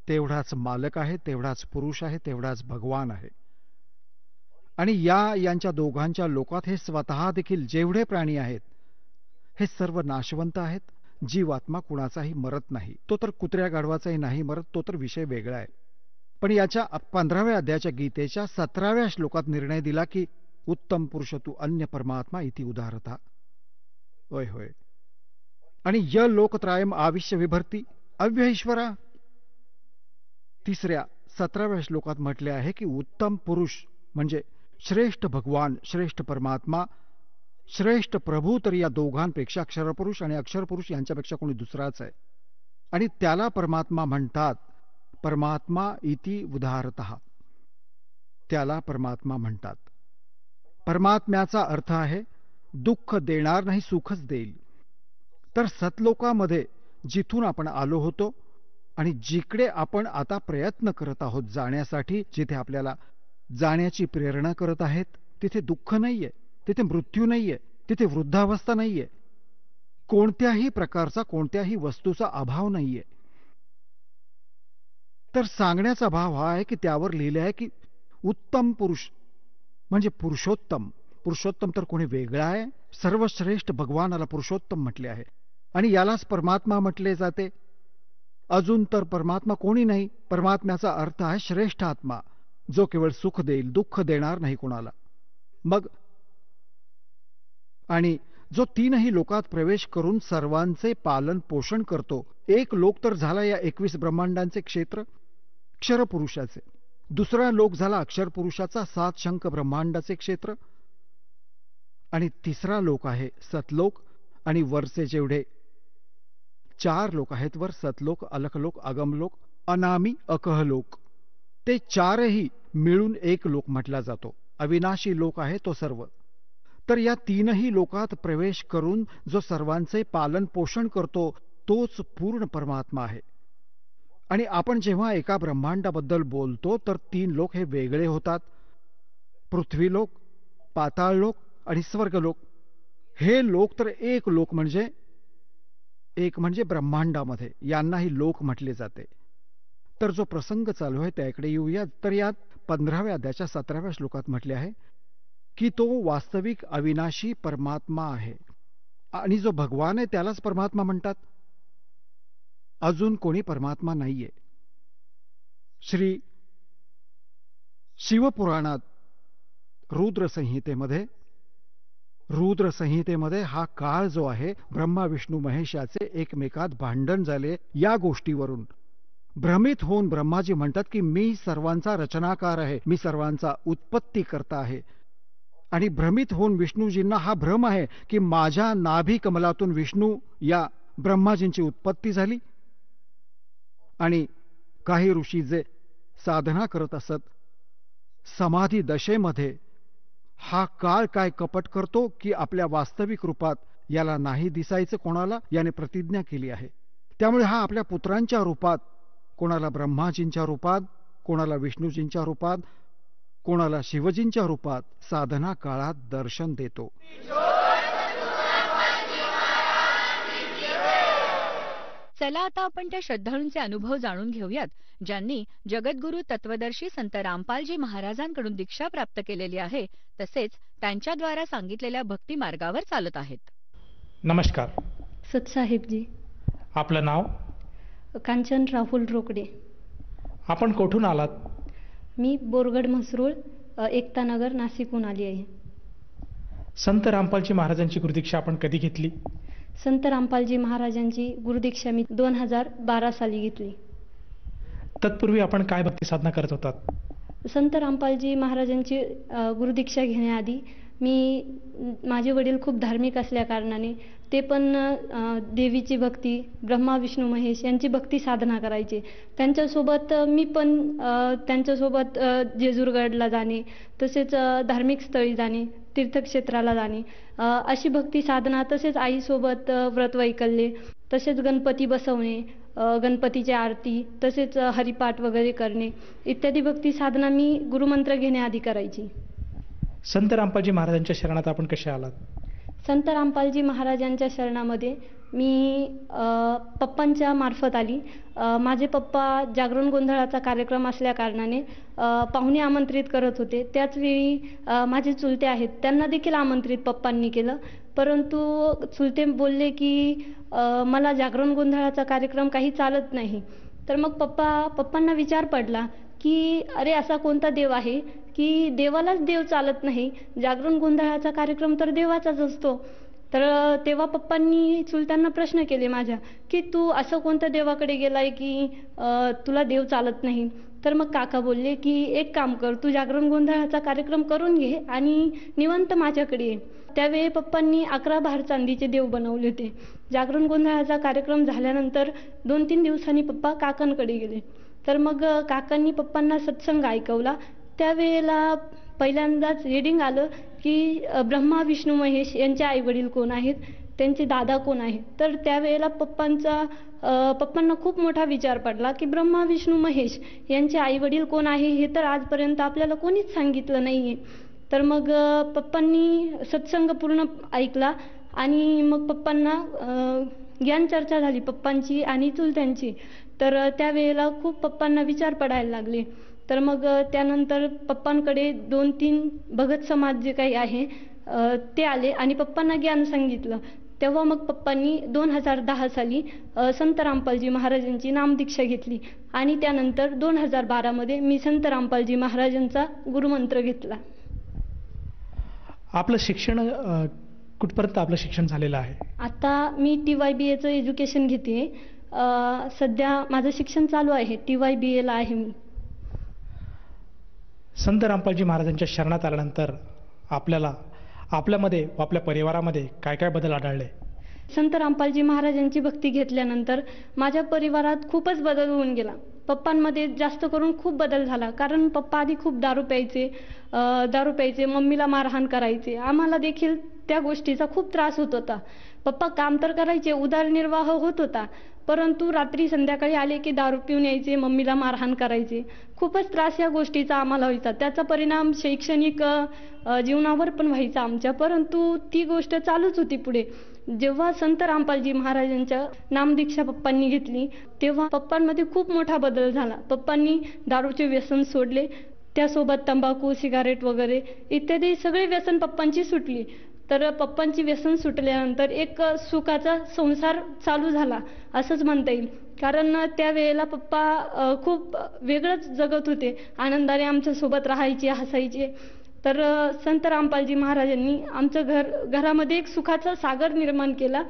तेवढाच मालक आहे, तेवढाच पुरुष आहे, तेवढाच भगवान आहे. आणि यांच्या दोघांच्या लोकात हे स्वतः देखील जेवढे प्राणी आहेत हे सर्व नाशवंत आहेत. जीवात्मा कुणाचाही मरत नाही. तो तर कुत्र्या गाढवाचाही नाही मरत, तो तर विषय वेगळा आहे. पण याच्या 15व्या अध्यायाच्या गीतेच्या 17व्या श्लोकात निर्णय दिला की उत्तम पुरुष तू अन्य परमात्मा इति उदाहरता. होय होय. आणि य लोकत्रायम आविश्य विभर्ती अव्यईश्वरा. तिसऱ्या 17व्या श्लोकात म्हटले आहे की उत्तम पुरुष म्हणजे श्रेष्ठ भगवान, श्रेष्ठ परमात्मा, श्रेष्ठ प्रभू तर या दोघांपेक्षा अक्षरपुरुष आणि अक्षरपुरुष यांच्यापेक्षा कोणी दुसराच आहे. आणि त्याला परमात्मा म्हणतात. परमात्मा इति उदाहरतः, त्याला परमात्मा म्हणतात. परमात्म्याचा अर्थ आहे दुःख देणार नाही, सुखच देईल. तर सतलोकामध्ये जिथून आपण आलो होतो आणि जिकडे आपण आता प्रयत्न करत आहोत जाण्यासाठी, जिथे आपल्याला जाण्याची प्रेरणा करत आहेत, तिथे दुःख नाहीये, तिथे मृत्यू नाहीये, तिथे वृद्धावस्था नाहीये, कोणत्याही प्रकारचा कोणत्याही वस्तूचा अभाव नाहीये. तर सांगण्याचा भाव हा आहे की त्यावर लिहिले आहे की उत्तम पुरुष म्हणजे पुरुषोत्तम. पुरुषोत्तम तर कोणी वेगळा आहे? सर्वश्रेष्ठ भगवानाला पुरुषोत्तम म्हटले आहे आणि यालाच परमात्मा म्हटले जाते. अजून तर परमात्मा कोणी नाही. परमात्म्याचा अर्थ आहे श्रेष्ठ आत्मा, जो केवळ सुख देईल, दुःख देणार नाही कोणाला. मग आणि जो 3ही लोकात प्रवेश करून सर्वांचे पालन पोषण करतो. एक लोक तर झाला या 21 ब्रह्मांडांचे क्षेत्र क्षरपुरुषाचे, दुसरा लोक झाला अक्षरपुरुषाचा 7 शंख ब्रह्मांडाचे क्षेत्र, आणि तिसरा लोक आहे सतलोक. आणि वरचे जेवढे 4 लोक आहेत, वर सतलोक, अलखलोक, अगमलोक, अनामी, अकहलोक, ते 4ही मिळून एक लोक म्हटला जातो. अविनाशी लोक आहे तो सर्व. तर या 3ही लोकात प्रवेश करून जो सर्वांचे पालन पोषण करतो तोच पूर्ण परमात्मा आहे. आणि आपण जेव्हा एका ब्रह्मांडाबद्दल बोलतो तर 3 लोक हे वेगळे होतात. पृथ्वीलोक, पाताळलोक आणि स्वर्गलोक. हे लोक तर एक लोक म्हणजे एक म्हणजे ब्रह्मांडामध्ये, यांनाही लोक म्हटले जाते. तर जो प्रसंग चालू आहे त्याकडे येऊया. तर यात 15व्या अध्यायाच्या 17व्या श्लोकात म्हटले आहे की तो वास्तविक अविनाशी परमात्मा आहे, आणि जो भगवान आहे त्यालाच परमात्मा म्हणतात. अजून कोणी परमात्मा नाहीये. श्री शिवपुराणात रुद्र संहितेमध्ये हा काळ जो आहे, ब्रह्मा विष्णू महेशाचे एकमेकात भांडण झाले, या गोष्टीवरून भ्रमित होऊन ब्रह्माजी म्हणतात की मी सर्वांचा रचनाकार आहे, मी सर्वांचा उत्पत्ती करता आहे. आणि भ्रमित होऊन विष्णूजींना हा भ्रम आहे की माझ्या नाभी कमलातून विष्णू या ब्रह्माजींची उत्पत्ती झाली. आणि काही ऋषी जे साधना करत असत, समाधी दशेमध्ये हा काळ काय कपट करतो की आपल्या वास्तविक रूपात याला नाही दिसायचं कोणाला, याने प्रतिज्ञा केली आहे. त्यामुळे हा आपल्या पुत्रांच्या रूपात, कोणाला ब्रह्माजींच्या रूपात, कोणाला विष्णूजींच्या रूपात, कोणाला शिवजींच्या रूपात साधना काळात दर्शन देतो. चला आता आपण त्या श्रद्धाळूंचे अनुभव जाणून घेऊयात, ज्यांनी जगद्गुरू तत्वदर्शी संत रामपालजी महाराजांकडून दीक्षा प्राप्त केलेली आहे, तसेच त्यांच्याद्वारा सांगितलेल्या भक्ती मार्गावर चालत आहेत. नमस्कार. सतसाहेबजी. आपलं नाव? कांचन राहुल रोकडे. आपण कुठून आलात? मी बोरगड म्हसरूळ, एकतानगर, नाशिकहून आली आहे. संत रामपालजी महाराजांची गुरुदीक्षा आपण कधी घेतली? संत रामपालजी महाराजांची गुरुदीक्षा मी 2012 साली घेतली. तत्पूर्वी आपण काय भक्ती साधना करत होतात? संत रामपालजी महाराजांची गुरुदीक्षा घेण्याआधी माझे वडील खूप धार्मिक असल्या कारणाने ते पण देवीची भक्ती, ब्रह्मा विष्णू महेश यांची भक्ती साधना करायचे. त्यांच्यासोबत मी पण त्यांच्यासोबत जेजुरगडला जाणे, तसेच धार्मिक स्थळी जाणे, तीर्थक्षेत्राला जाणे, अशी भक्ती साधना, तसेच आईसोबत व्रतवैकल्ये, तसेच गणपती बसवणे, गणपतीची आरती, तसेच हरिपाठ वगैरे करणे इत्यादी भक्ती साधना मी गुरुमंत्र घेण्याआधी करायची. संत रामपालजी महाराजांच्या शरणात आपण कसे आलात? संत रामपालजी महाराजांच्या शरणामध्ये मी पप्पांच्या मार्फत आली. माझे पप्पा जागरण गोंधळाचा कार्यक्रम असल्या कारणाने पाहुणे आमंत्रित करत होते. त्याचवेळी माझे चुलते आहेत, त्यांना देखील आमंत्रित पप्पांनी केलं. परंतु चुलते बोलले की मला जागरण गोंधळाचा कार्यक्रम काही चालत नाही. तर मग पप्पांना विचार पडला की अरे असा कोणता देव आहे की देवालाच देव चालत नाही, जागरण गोंधळाचा कार्यक्रम तर देवाचाच असतो. तर तेव्हा पप्पांनी चुलत्यांना प्रश्न केले माझ्या की तू असं कोणत्या देवाकडे गेलाय की तुला देव चालत नाही. तर मग काका बोलले की एक काम कर, तू जागरण गोंधळाचा कार्यक्रम करून घे आणि निवांत माझ्याकडे ये. त्यावेळी पप्पांनी 11 भार चांदीचे देव बनवले होते. जागरण गोंधळाचा कार्यक्रम झाल्यानंतर 2-3 दिवसांनी पप्पा काकांकडे गेले. तर मग काकांनी पप्पांना सत्संग ऐकवला. त्यावेळेला पहिल्यांदाच रीडिंग आलं की ब्रह्मा विष्णू महेश यांचे आई वडील कोण आहेत, त्यांचे दादा कोण आहेत. तर त्यावेळेला पप्पांना खूप मोठा विचार पडला की ब्रह्मा विष्णू महेश यांचे आई वडील कोण आहे हे तर आजपर्यंत आपल्याला कोणीच सांगितलं नाहीये. तर मग पप्पांनी सत्संग पूर्ण ऐकला आणि मग पप्पांना ज्ञान चर्चा झाली पप्पांची आणि चुलत्यांची. तर त्यावेळेला खूप पप्पांना विचार पडायला लागले. तर मग त्यानंतर पप्पांकडे 2-3 भगत समाज जे काही आहे ते आले आणि पप्पांना ज्ञान सांगितलं. तेव्हा मग पप्पांनी 2010 साली संत रामपालजी महाराजांची नामदीक्षा घेतली आणि त्यानंतर 2012 मध्ये मी संत रामपालजी महाराजांचा गुरुमंत्र घेतला. आपलं शिक्षण कुठपर्यंत आपलं शिक्षण झालेलं आहे? आता मी TYBAचं एज्युकेशन घेते. सध्या माझं शिक्षण चालू आहे, TYBAला आहे मी. संत रामपालजी महाराजांच्या शरणात आल्यानंतर आपल्यामध्ये व आपल्या परिवारामध्ये काय काय बदल आढळले? संत रामपालजी महाराजांची भक्ती घेतल्यानंतर माझ्या परिवारात खूपच बदल होऊन गेला. पप्पांमध्ये जास्त करून खूप बदल झाला. कारण पप्पा आधी खूप दारू प्यायचे, मम्मीला मारहाण करायचे. आम्हाला देखील त्या गोष्टीचा खूप त्रास होत होता. पप्पा काम तर करायचे, उदरनिर्वाह होत होता, परंतु रात्री संध्याकाळी आले की दारू पिऊन यायचे, मम्मीला मारहाण करायचे. खूपच त्रास या गोष्टीचा आम्हाला व्हायचा. त्याचा परिणाम शैक्षणिक जीवनावर पण व्हायचा आमच्या. परंतु ती गोष्ट चालूच होती पुढे. जेव्हा संत रामपालजी महाराजांच्या नामदीक्षा पप्पांनी घेतली तेव्हा पप्पांमध्ये खूप मोठा बदल झाला. पप्पांनी दारूचे व्यसन सोडले, त्यासोबत तंबाखू, सिगारेट वगैरे इत्यादी सगळे व्यसन पप्पांची सुटली. तर पप्पांची व्यसन सुटल्यानंतर एक सुखाचा संसार चालू झाला असंच म्हणता येईल. कारण त्यावेळेला पप्पा खूप वेगळंच जगत होते, आनंदाने आमच्यासोबत राहायचे, हसायचे. तर संत रामपालजी महाराजांनी आमचं घरामध्ये एक सुखाचा सागर निर्माण केला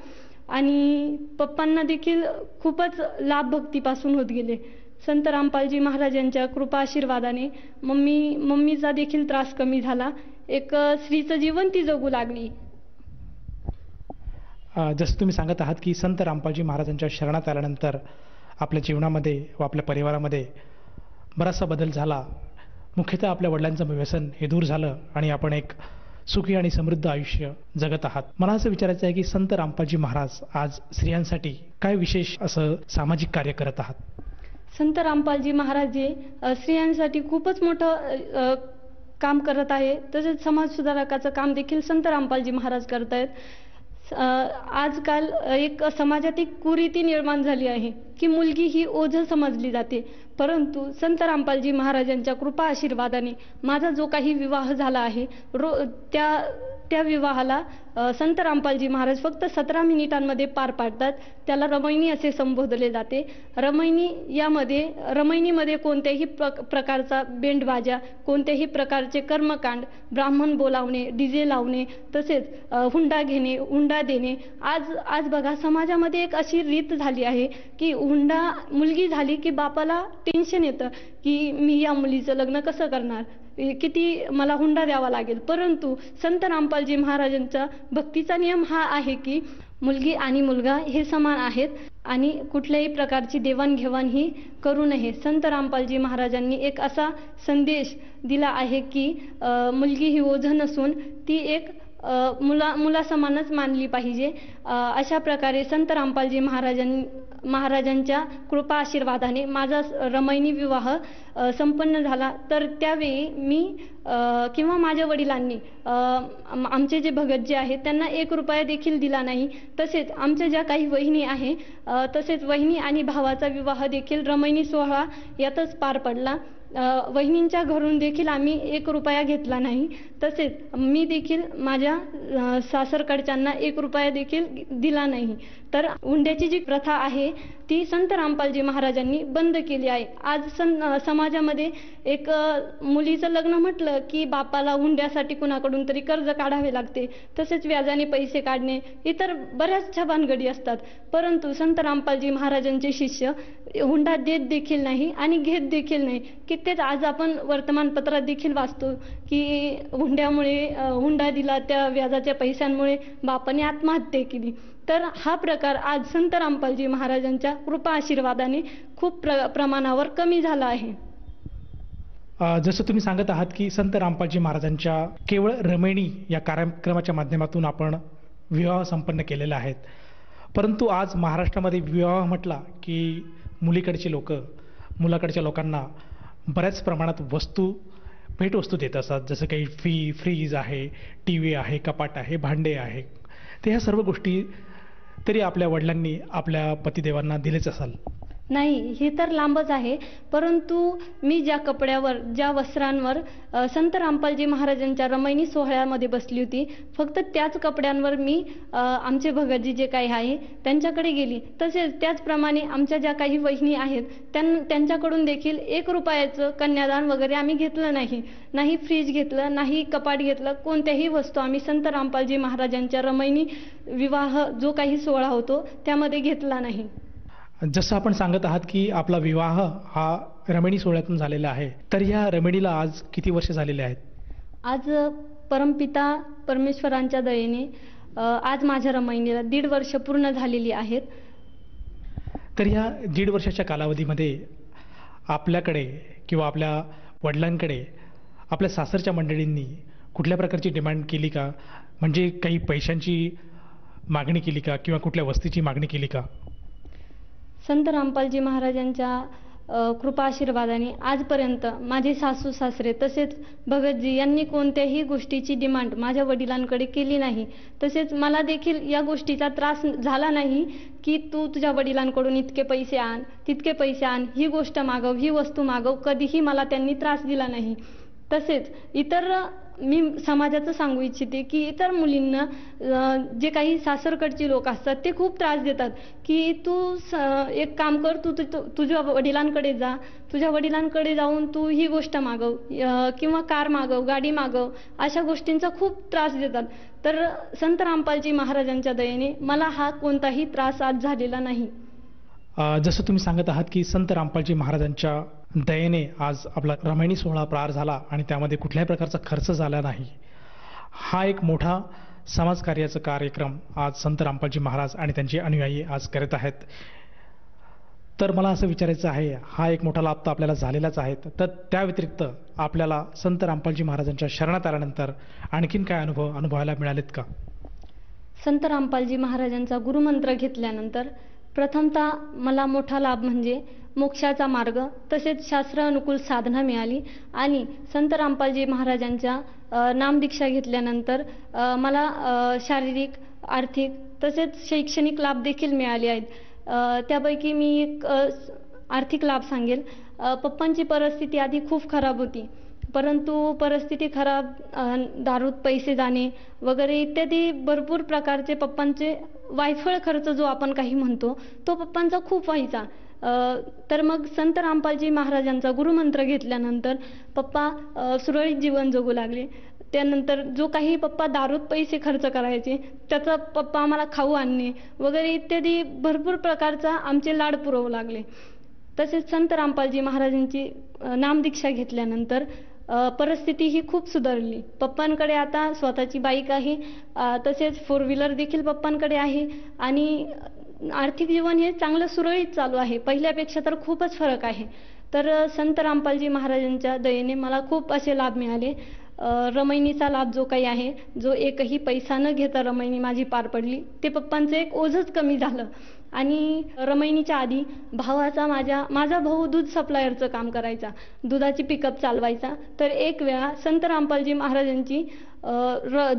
आणि पप्पांना देखील खूपच लाभ भक्तीपासून होत गेले. संत रामपालजी महाराजांच्या कृपा आशीर्वादाने मम्मीचा देखील त्रास कमी झाला. एक स्त्रीचं जीवन ती जगू लागली. जसं तुम्ही सांगत आहात की संत रामपालजी महाराजांच्या शरणात आल्यानंतर आपल्या जीवनामध्ये व आपल्या परिवारामध्ये बराचसा बदल झाला. मुख्यतः आपल्या वडिलांचं व्यसन हे दूर झालं आणि आपण एक सुखी आणि समृद्ध आयुष्य जगत आहात. मला असं विचारायचं आहे की संत रामपालजी महाराज आज स्त्रियांसाठी काय विशेष असं सामाजिक कार्य करत आहात? संत रामपालजी महाराज हे स्त्रियांसाठी खूपच मोठं काम करत आहे. तसेच समाज सुधारकाचं काम देखील संत रामपालजी महाराज करत आहेत. आजकाल एक समाजात एक कुरीती निर्माण झाली आहे की मुलगी ही ओझं समजली जाते, परंतु संत रामपालजी महाराजांच्या कृपा आशीर्वादाने माझा जो काही विवाह झाला आहे त्या विवाहाला संत रामपालजी महाराज फक्त 17 मिनिटांमध्ये पार पाडतात. त्याला रमैनी असे संबोधले जाते. रमैनीमध्ये कोणत्याही प्रकारचा बेंडबाजा, कोणत्याही प्रकारचे कर्मकांड, ब्राह्मण बोलावणे, डीजे लावणे, तसेच हुंडा घेणे, हुंडा देणे. आज बघा समाजामध्ये एक अशी रीत झाली आहे की मुलगी झाली की बापाला टेन्शन येतं की मी या मुलीचं लग्न कसं करणार, किती मला हुंडा द्यावा लागेल. परंतु संत रामपालजी महाराजांचा भक्तीचा नियम हा आहे की मुलगी आणि मुलगा हे समान आहेत आणि कुठल्याही प्रकारची देवाणघेवाण ही करू नये. संत रामपालजी महाराजांनी एक असा संदेश दिला आहे की मुलगी ही ओझं नसून ती एक मुलासमानच मानली पाहिजे. अशा प्रकारे संत रामपालजी महाराजांच्या कृपा आशीर्वादाने माझा रमैनी विवाह संपन्न झाला. तर त्यावेळी मी किंवा माझ्या वडिलांनी आमचे जे भगत जे आहेत त्यांना 1 रुपया देखील दिला नाही. तसेच आमच्या ज्या काही वहिनी आहे तसेच वहिनी आणि भावाचा विवाह देखील रमैनी सोहळा यातच पार पडला. वहिनींच्या घरून देखील आम्ही 1 रुपया घेतला नाही. तसेच मी देखील माझ्या सासरकडच्यांना 1 रुपया देखील दिला नाही. तर हुंड्याची जी प्रथा आहे ती संत रामपालजी महाराजांनी बंद केली आहे. आज समाजामध्ये एक मुलीचं लग्न म्हटलं की बापाला हुंड्यासाठी कुणाकडून तरी कर्ज काढावे लागते, तसेच व्याजाने पैसे काढणे, इतर बऱ्याचशा भानगडी असतात. परंतु संत रामपालजी महाराजांचे शिष्य हुंडा देत देखील नाही आणि घेत देखील नाही. कित्येक आज आपण वर्तमानपत्रात देखील वाचतो की हुंडा दिला, त्या व्याजाच्या पैशांमुळे बापाने आत्महत्या केली. तर हा प्रकार आज संत रामपालजी महाराजांच्या कृपा आशीर्वादाने खूप प्रमाणावर कमी झाला आहे. जसं तुम्ही सांगत आहात की संत रामपालजी महाराजांच्या केवळ रमैनी या कार्यक्रमाच्या माध्यमातून आपण विवाह संपन्न केलेला आहेत. परंतु आज महाराष्ट्रामध्ये विवाह म्हटला की मुलाकडच्या लोकांना बऱ्याच प्रमाणात भेटवस्तू देत असतात. जसं काही फ्रीज आहे, TV आहे, कपाट आहे, भांडे आहे. तर ह्या सर्व गोष्टी तरी आपल्या वडिलांनी आपल्या पतिदेवांना दिलेच असाल? नाही, हे तर लांबच आहे. परंतु मी ज्या कपड्यावर, ज्या वस्त्रांवर संत रामपालजी महाराजांच्या रमैनी सोहळ्यामध्ये बसली होती, फक्त त्याच कपड्यांवर मी आमचे भगतजी जे काही आहे त्यांच्याकडे गेली. तसेच त्याचप्रमाणे आमच्या ज्या काही वहिनी आहेत त्यांच्याकडून देखील 1 रुपयाचं कन्यादान वगैरे आम्ही घेतलं नाही. नाही फ्रीज घेतलं, नाही कपाट घेतलं, कोणत्याही वस्तू आम्ही संत रामपालजी महाराजांच्या रमैनी विवाह जो काही सोहळा होतो त्यामध्ये घेतला नाही. जसं आपण सांगत आहात की आपला विवाह हा रमैनी सोहळ्यातून झालेला आहे, तर या रमैनीला आज किती वर्ष झालेले आहेत? आज परमपिता परमेश्वरांच्या दयेने आज माझ्या रमैनीला 1.5 वर्ष पूर्ण झालेली आहेत. तर या 1.5 वर्षाच्या कालावधीमध्ये आपल्याकडे किंवा आपल्या वडिलांकडे आपल्या सासरच्या मंडळींनी कुठल्या प्रकारची डिमांड केली का? म्हणजे काही पैशांची मागणी केली का किंवा कुठल्या वस्तूची मागणी केली का? संत रामपालजी महाराजांच्या कृपा आशीर्वादाने आजपर्यंत माझे सासू सासरे तसेच भगतजी यांनी कोणत्याही गोष्टीची डिमांड माझ्या वडिलांकडे केली नाही. तसेच मला देखील या गोष्टीचा त्रास झाला नाही की तू तुझ्या वडिलांकडून इतके पैसे आण, तितके पैसे आण, ही गोष्ट मागव, ही वस्तू मागव, कधीही मला त्यांनी त्रास दिला नाही. तसेच इतर मी समाजाचं सांगू इच्छिते की इतर मुलींना जे काही सासरकडची लोक असतात ते खूप त्रास देतात की तू एक काम कर, तू तुझ्या वडिलांकडे जा, तुझ्या वडिलांकडे जाऊन तू ही गोष्ट मागव किंवा कार मागव, गाडी मागव, अशा गोष्टींचा खूप त्रास देतात. तर संत रामपालजी महाराजांच्या दयेने मला हा कोणताही त्रास आज झालेला नाही. जसं तुम्ही सांगत आहात की संत रामपालजी महाराजांच्या दयेने आज आपला रमैनी सोहळा पार झाला आणि त्यामध्ये कुठल्याही प्रकारचा खर्च झाला नाही. हा एक मोठा समाजकार्याचा कार्यक्रम आज संत रामपालजी महाराज आणि त्यांचे अनुयायी आज करत आहेत. तर मला असं विचारायचं आहे, हा एक मोठा लाभ तर आपल्याला झालेलाच आहे, तर त्या व्यतिरिक्त आपल्याला संत रामपालजी महाराजांच्या शरणात आल्यानंतर आणखीन काय अनुभवायला मिळालेत का? संत रामपालजी महाराजांचा गुरुमंत्र घेतल्यानंतर प्रथमतः मला मोठा लाभ म्हणजे मोक्षाचा मार्ग तसेच शास्त्र अनुकूल साधना मिळाली आणि संत रामपालजी महाराजांच्या नामदीक्षा घेतल्यानंतर मला शारीरिक, आर्थिक तसेच शैक्षणिक लाभ देखील मिळाले आहेत. त्यापैकी मी एक आर्थिक लाभ सांगेल. पप्पांची परिस्थिती आधी खूप खराब होती, परंतु परिस्थिती खराब, दारूत पैसे जाणे वगैरे इत्यादी भरपूर प्रकारचे पप्पांचे वायफळ खर्च जो आपण काही म्हणतो तो पप्पांचा खूप व्हायचा. तर मग संत रामपालजी महाराजांचा गुरुमंत्र घेतल्यानंतर पप्पा सुरळीत जीवन जगू लागले. त्यानंतर जो काही पप्पा दारूत पैसे खर्च करायचे त्याचा पप्पा आम्हाला खाऊ आणणे वगैरे इत्यादी भरपूर प्रकारचा आमचे लाड पुरवू लागले. तसेच संत रामपालजी महाराजांची नामदीक्षा घेतल्यानंतर परिस्थिती ही खूप सुधारली. पप्पांकडे आता स्वतःची बाईक आहे, तसेच 4 व्हीलर देखील पप्पांकडे आहे आणि आर्थिक जीवन हे चांगलं सुरळीत चालू आहे. पहिल्यापेक्षा तर खूपच फरक आहे. तर संत रामपालजी महाराजांच्या दयेने मला खूप असे लाभ मिळाले. रमैनीचा लाभ जो काही आहे, जो एकही पैसा न घेता रमैनी माझी पार पडली, ते पप्पांचं एक ओझंच कमी झालं. आणि रमैनीच्या आधी माझा भाऊ दूध सप्लायरचं काम करायचा, दुधाची पिकअप चालवायचा. तर एक वेळा संत रामपालजी महाराजांची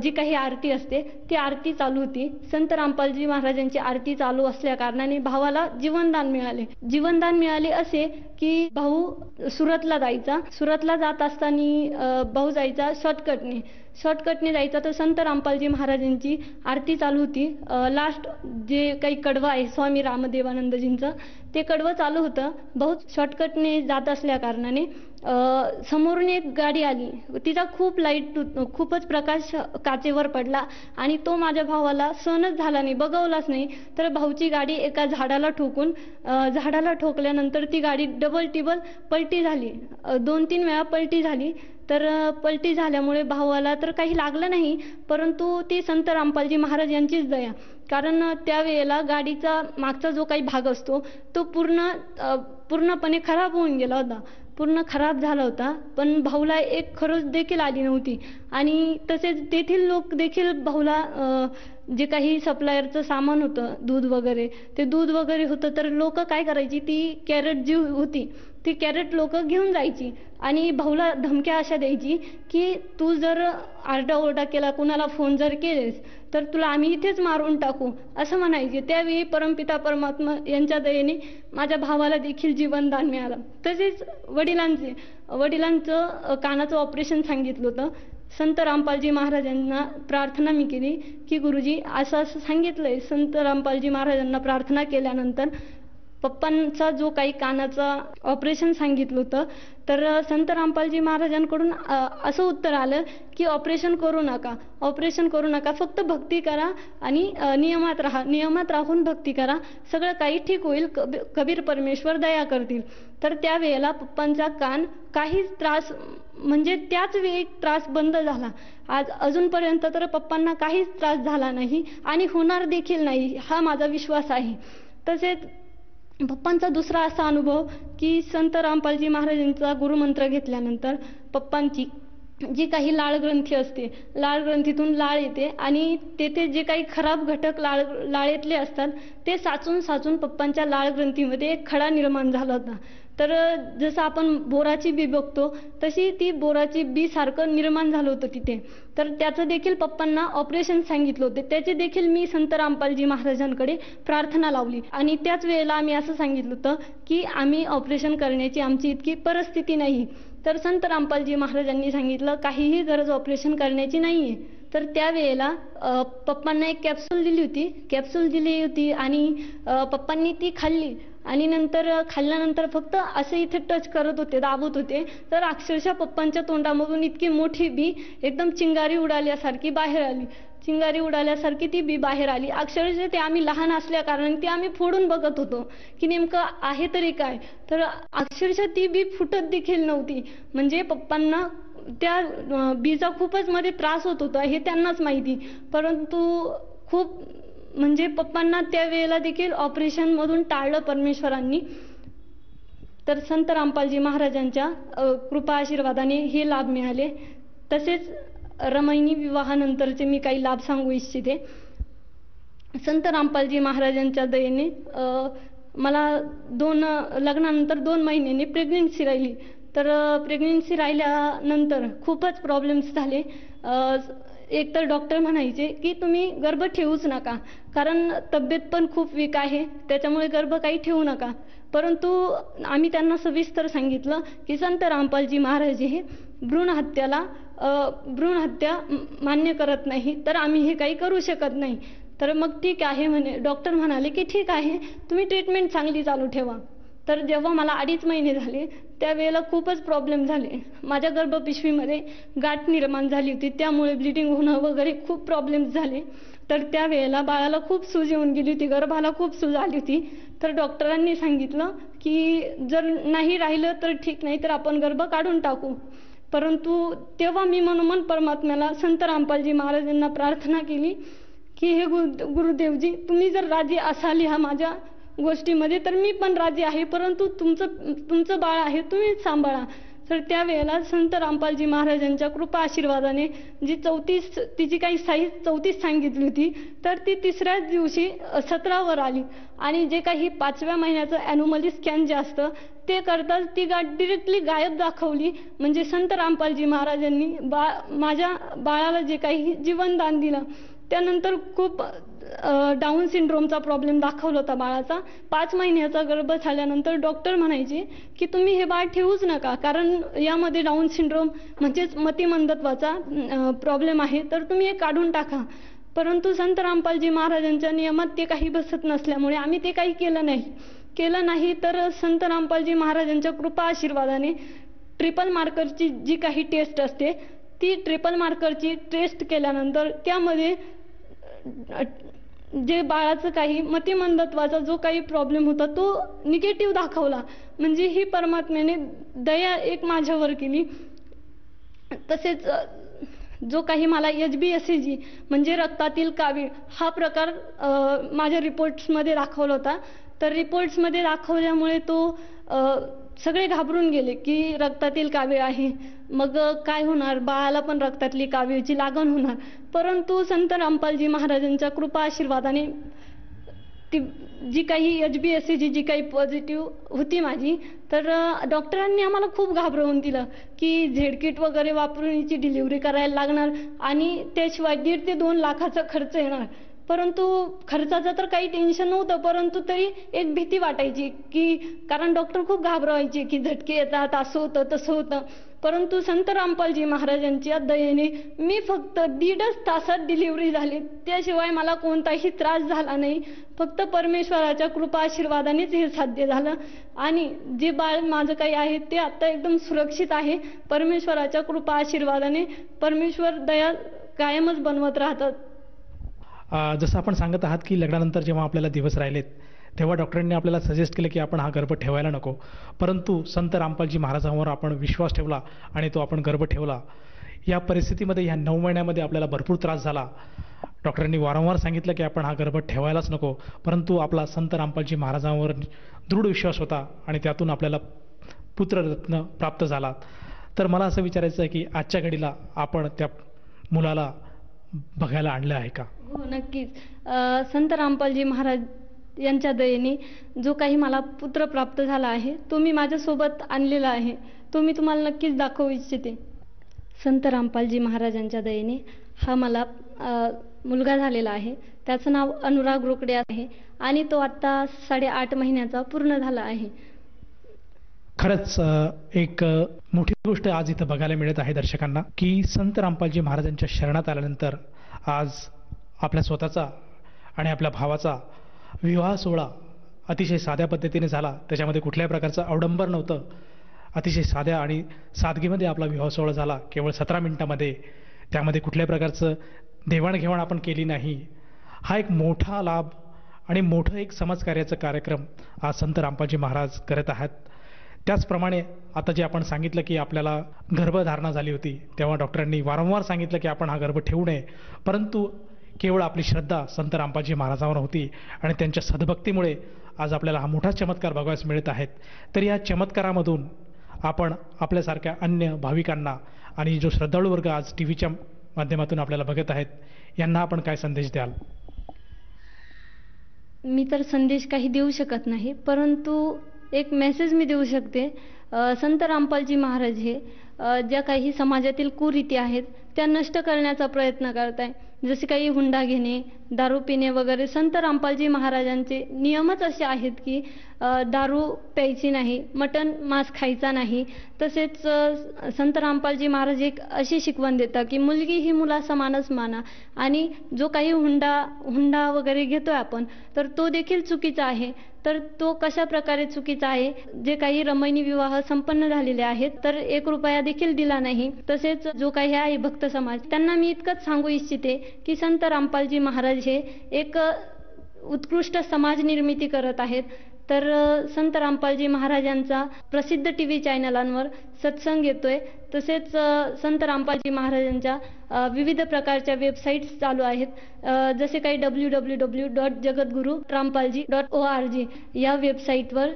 जी काही आरती असते ती आरती चालू होती. संत रामपालजी महाराजांची आरती चालू असल्या कारणाने भावाला जीवनदान मिळाले असे की भाऊ सुरतला जात असताना भाऊ जायचा शॉर्टकटने जायचा. तर संत रामपालजी महाराजांची आरती चालू होती. लास्ट जे काही कडवं आहे स्वामी रामदेवानंदजींचं ते कडवं चालू होतं. भाऊ शॉर्टकटने जात असल्या कारणाने समोरून एक गाडी आली, तिचा खूपच प्रकाश काचेवर पडला आणि तो माझ्या भावाला सहनच झाला नाही, बघवलाच नाही. तर भाऊची गाडी एका झाडाला ठोकल्यानंतर ती गाडी डबल टिबल पलटी झाली, 2-3 वेळा पलटी झाली. तर पलटी झाल्यामुळे भावाला तर काही लागलं नाही, परंतु ती संत रामपालजी महाराज यांचीच दया. कारण त्यावेळेला गाडीचा मागचा जो काही भाग असतो तो पूर्णपणे खराब होऊन गेला होता, पूर्ण खराब झाला होता. पण भाऊला एक खरोच देखील आली नव्हती. आणि तसेच तेथील लोक देखील भाऊला जे काही सप्लायरचं सामान होतं, दूध वगैरे होतं, तर लोक काय करायची, ती कॅरेट जी होती ती कॅरेट लोक घेऊन जायची आणि भाऊला धमक्या अशा द्यायची की तू जर आरडाओरडा केला, कुणाला फोन जर केलेस तर तुला आम्ही इथेच मारून टाकू, असं म्हणायचे. त्यावेळी परमपिता परमात्मा यांच्या दयेने माझ्या भावाला देखील जीवनदान मिळालं. तसेच वडिलांचं कानाचं ऑपरेशन सांगितलं होतं. संत रामपालजी महाराजांना प्रार्थना मी केली की गुरुजी असं सांगितलंय. संत रामपालजी महाराजांना प्रार्थना केल्यानंतर पप्पांचा जो काही कानाचा ऑपरेशन सांगितलं होतं, तर संत रामपालजी महाराजांकडून असं उत्तर आलं की ऑपरेशन करू नका, फक्त भक्ती करा आणि नियमात राहून भक्ती करा, सगळं काही ठीक होईल, कबीर परमेश्वर दया करतील. तर त्यावेळेला पप्पांचा कान काहीच त्रास, म्हणजे त्याच वेळी त्रास बंद झाला. अजूनपर्यंत तर पप्पांना काहीच त्रास झाला नाही आणि होणार देखील नाही, हा माझा विश्वास आहे. तसेच पप्पांचा दुसरा असा अनुभव की संत रामपालजी महाराजांचा गुरुमंत्र घेतल्यानंतर पप्पांची जी काही लाळ ग्रंथी असते, लाळ ग्रंथीतून लाळ येते आणि तेथे जे काही खराब घटक लाळेतले असतात ते साचून पप्पांच्या लाळ ग्रंथीमध्ये एक खडा निर्माण झाला होता. तर जसं आपण बोराची बी बघतो तशी ती बोराची बी सारखं निर्माण झालं होतं तिथे. तर त्याचं देखील पप्पांना ऑपरेशन सांगितलं होते. त्याची देखील मी संत रामपालजी महाराजांकडे प्रार्थना लावली आणि त्याच वेळेला आम्ही असं सांगितलं होतं की आम्ही ऑपरेशन करण्याची आमची इतकी परिस्थिती नाही. तर संत रामपालजी महाराजांनी सांगितलं काहीही गरज ऑपरेशन करण्याची नाहीये. तर त्यावेळेला पप्पांना एक कॅप्सूल दिली होती आणि पप्पांनी ती खाल्ली आणि नंतर खाल्ल्यानंतर फक्त असे इथे टच करत होते, दाबत होते. तर अक्षरशः पप्पांच्या तोंडामधून इतकी मोठी बी एकदम चिंगारी उडाल्यासारखी बाहेर आली. चिंगारी उडाल्यासारखी ती बी बाहेर आली. अक्षरशः ते आम्ही लहान असल्या कारणाने ती आम्ही फोडून बघत होतो की नेमकं आहे तरी काय. तर अक्षरशः ती बी फुटत देखील नव्हती. म्हणजे पप्पांना त्या बीचा खूपच मध्ये त्रास होत होता हे त्यांनाच माहिती. परंतु खूप म्हणजे पप्पांना त्या वेळेला देखील ऑपरेशन मधून टाळलं परमेश्वरांनी. तर संत रामपालजी महाराजांच्या कृपा आशीर्वादाने हे लाभ मिळाले. तसेच रमैनी विवाहानंतरचे मी काही लाभ सांगू इच्छिते. संत रामपालजी महाराजांच्या दयेने मला लग्नानंतर 2 महिन्यांनी प्रेग्नेन्सी राहिली. तर प्रेग्नेन्सी राहिल्यानंतर खूपच प्रॉब्लेम्स झाले. एक तर डॉक्टर म्हणायचे की तुम्ही गर्भ ठेवूच नका, कारण तब्येत पण खूप वीक आहे, त्याच्यामुळे गर्भ काही ठेवू नका. परंतु आम्ही त्यांना सविस्तर सांगितलं की संत रामपालजी महाराज हे भ्रूण हत्या मान्य करत नाही, तर आम्ही हे काही करू शकत नाही. तर मग ठीक आहे म्हणे. डॉक्टर म्हणाले की ठीक आहे, तुम्ही ट्रीटमेंट चांगली चालू ठेवा. तर जेव्हा मला 2.5 महिने झाले त्यावेळेला खूपच प्रॉब्लेम झाले. माझ्या गर्भपिशवीमध्ये गाठ निर्माण झाली होती, त्यामुळे ब्लिडिंग होणं वगैरे खूप प्रॉब्लेम्स झाले. तर त्यावेळेला बाळाला खूप सूज येऊन गेली होती, गर्भाला खूप सूज आली होती. तर डॉक्टरांनी सांगितलं की जर नाही राहिलं तर ठीक, नाही तर आपण गर्भ काढून टाकू. परंतु तेव्हा मी मनोमन परमात्म्याला संत रामपालजी महाराजांना प्रार्थना केली की हे गुरुदेवजी, तुम्ही जर राजी असाल ह्या माझ्या गोष्टीमध्ये तर मी पण राजी आहे, परंतु तुमचं बाळ आहे, तुम्हीच सांभाळा. तर त्यावेळेला संत रामपालजी महाराजांच्या कृपा आशीर्वादाने तिची काही साईज 34 सांगितली होती, तर ती 3ऱ्याच दिवशी 17वर आली. आणि जे काही 5व्या महिन्याचं ॲन्युमली स्कॅन जे असतं ते करताच ती गाठ डिरेक्टली गायब दाखवली. म्हणजे संत रामपालजी महाराजांनी माझ्या बाळाला जे काही जीवनदान दिलं. त्यानंतर खूप डाऊन सिंड्रोमचा प्रॉब्लेम दाखवला होता बाळाचा. 5 महिन्याचा गर्भ झाल्यानंतर डॉक्टर म्हणायचे की तुम्ही हे बाळ ठेवूच नका, कारण यामध्ये डाऊन सिंड्रोम म्हणजेच मतिमंदत्वाचा प्रॉब्लेम आहे, तर तुम्ही हे काढून टाका. परंतु संत रामपालजी महाराजांच्या नियमात ते काही बसत नसल्यामुळे आम्ही ते काही केलं नाही. तर संत रामपालजी महाराजांच्या कृपा आशीर्वादाने ट्रिपल मार्करची जी काही टेस्ट असते ती ट्रिपल मार्करची टेस्ट केल्यानंतर त्यामध्ये जे बाळाचं काही मतिमंदत्वाचा जो काही प्रॉब्लेम होता तो निगेटिव्ह दाखवला. म्हणजे ही परमात्म्याने दया एक माझ्यावर केली. तसेच जो काही मला HbSAg म्हणजे रक्तातील कावीळ हा प्रकार माझ्या रिपोर्ट्समध्ये दाखवला होता. तर रिपोर्ट्समध्ये दाखवल्यामुळे तो सगळे घाबरून गेले की रक्तातील कावीळ आहे, मग काय होणार, बाळाला पण रक्तातली कावीळची लागण होणार. परंतु संत रामपालजी महाराजांच्या कृपा आशीर्वादाने ती जी काही HbSAg जी काही पॉझिटिव्ह होती माझी, तर डॉक्टरांनी आम्हाला खूप घाबरवून दिलं की झेडकिट वगैरे वापरून हिची डिलिव्हरी करायला लागणार आणि त्याशिवाय 1.5 ते 2 लाखाचा खर्च येणार. परंतु खर्चाचं तर काही टेन्शन नव्हतं, परंतु तरी एक भीती वाटायची की कारण डॉक्टर खूप घाबरवायचे की झटके येतात, असं होतं तसं होतं. परंतु संत रामपालजी महाराजांच्या दयेने मी फक्त 1.5 तासात डिलिव्हरी झाली. त्याशिवाय मला कोणताही त्रास झाला नाही. फक्त परमेश्वराच्या कृपा आशीर्वादानेच हे साध्य झालं. आणि जे बाळ माझं काही आहे ते आता एकदम सुरक्षित आहे. परमेश्वराच्या कृपा आशीर्वादाने परमेश्वर दया कायमच बनवत राहतात. जसं आपण सांगत आहात की लग्नानंतर जेव्हा आपल्याला दिवस राहिलेत तेव्हा डॉक्टरांनी आपल्याला सजेस्ट केलं की आपण हा गर्भ ठेवायला नको, परंतु संत रामपालजी महाराजांवर आपण विश्वास ठेवला आणि तो आपण गर्भ ठेवला. या परिस्थितीमध्ये ह्या 9 महिन्यामध्ये आपल्याला भरपूर त्रास झाला. डॉक्टरांनी वारंवार सांगितलं की आपण हा गर्भ ठेवायलाच नको, परंतु आपला संत रामपालजी महाराजांवर दृढ विश्वास होता आणि त्यातून आपल्याला पुत्ररत्न प्राप्त झाला. तर मला असं विचारायचं आहे की आजच्या घडीला आपण त्या मुलाला बघायला आणलं आहे का? हो, नक्कीच. संत रामपालजी महाराज यांच्या दयेने जो काही मला पुत्र प्राप्त झाला आहे तो मी माझ्यासोबत आणलेला आहे, तो मी तुम्हाला नक्कीच दाखवू इच्छिते. संत रामपालजी महाराजांच्या दयेने हा मला मुलगा झालेला आहे. त्याचं नाव अनुराग रोकडे आहे आणि तो आत्ता 8.5 महिन्याचा पूर्ण झाला आहे. खरंच एक मोठी गोष्ट आज इथं बघायला मिळत आहे दर्शकांना की संत रामपालजी महाराजांच्या शरणात आल्यानंतर आज आपल्या स्वतःचा आणि आपल्या भावाचा विवाह सोहळा अतिशय साध्या पद्धतीने झाला. त्याच्यामध्ये कुठल्याही प्रकारचं अवडंबर नव्हतं. अतिशय साध्या आणि सादगीमध्ये आपला विवाह सोहळा झाला. केवळ 17 मिनिटांमध्ये. त्यामध्ये कुठल्याही प्रकारचं देवाणघेवाण आपण केली नाही. हा एक मोठा लाभ आणि मोठं एक समाजकार्याचं कार्यक्रम आज संत रामपालजी महाराज करत आहेत. त्याचप्रमाणे आता जे आपण सांगितलं की आपल्याला गर्भधारणा झाली होती, तेव्हा डॉक्टरांनी वारंवार सांगितलं की आपण हा गर्भ ठेवू नये, परंतु केवळ आपली श्रद्धा संत रामपालजी महाराजांवर होती आणि त्यांच्या सद्भक्तीमुळे आज आपल्याला हा मोठा चमत्कार बघायला मिळत आहेत. तर या चमत्कारामधून आपण आपल्यासारख्या अन्य भाविकांना आणि जो श्रद्धाळू वर्ग आज टीव्हीच्या माध्यमातून आपल्याला बघत आहेत यांना आपण काय संदेश द्याल? मी तर संदेश काही देऊ शकत नाही, परंतु एक मेसेज मी देऊ शकते. संत रामपालजी महाराज हे ज्या काही समाजातील कुरीती आहेत त्या नष्ट करण्याचा प्रयत्न करत आहे. जसे काही हुंडा घेणे, दारू पिणे वगैरे. संत रामपालजी महाराजांचे नियमच असे आहेत की दारू प्यायची नाही, मटण मांस खायचा नाही. तसेच संत रामपालजी महाराज एक अशी शिकवण देतात की मुलगी ही मुलासमानच माना. आणि जो काही हुंडा वगैरे घेतोय आपण तर तो देखील चुकीचा आहे. तर तो कशा प्रकारे चुकीचा आहे? जे काही रमणीय विवाह संपन्न झालेले आहेत तर 1 रुपया देखील दिला नाही. तसेच जो काही आहे भक्त समाज, त्यांना मी इतकंच सांगू इच्छिते की संत रामपालजी महाराज हे एक उत्कृष्ट समाज निर्मिती करत आहेत. तर संत रामपालजी महाराजांचा प्रसिद्ध टीव्ही चॅनलांवर सत्संग येतोय. तसेच संत रामपालजी महाराजांच्या विविध प्रकारच्या वेबसाईट्स चालू आहेत. जसे काही www.jagadgururampalji.org या वेबसाईटवर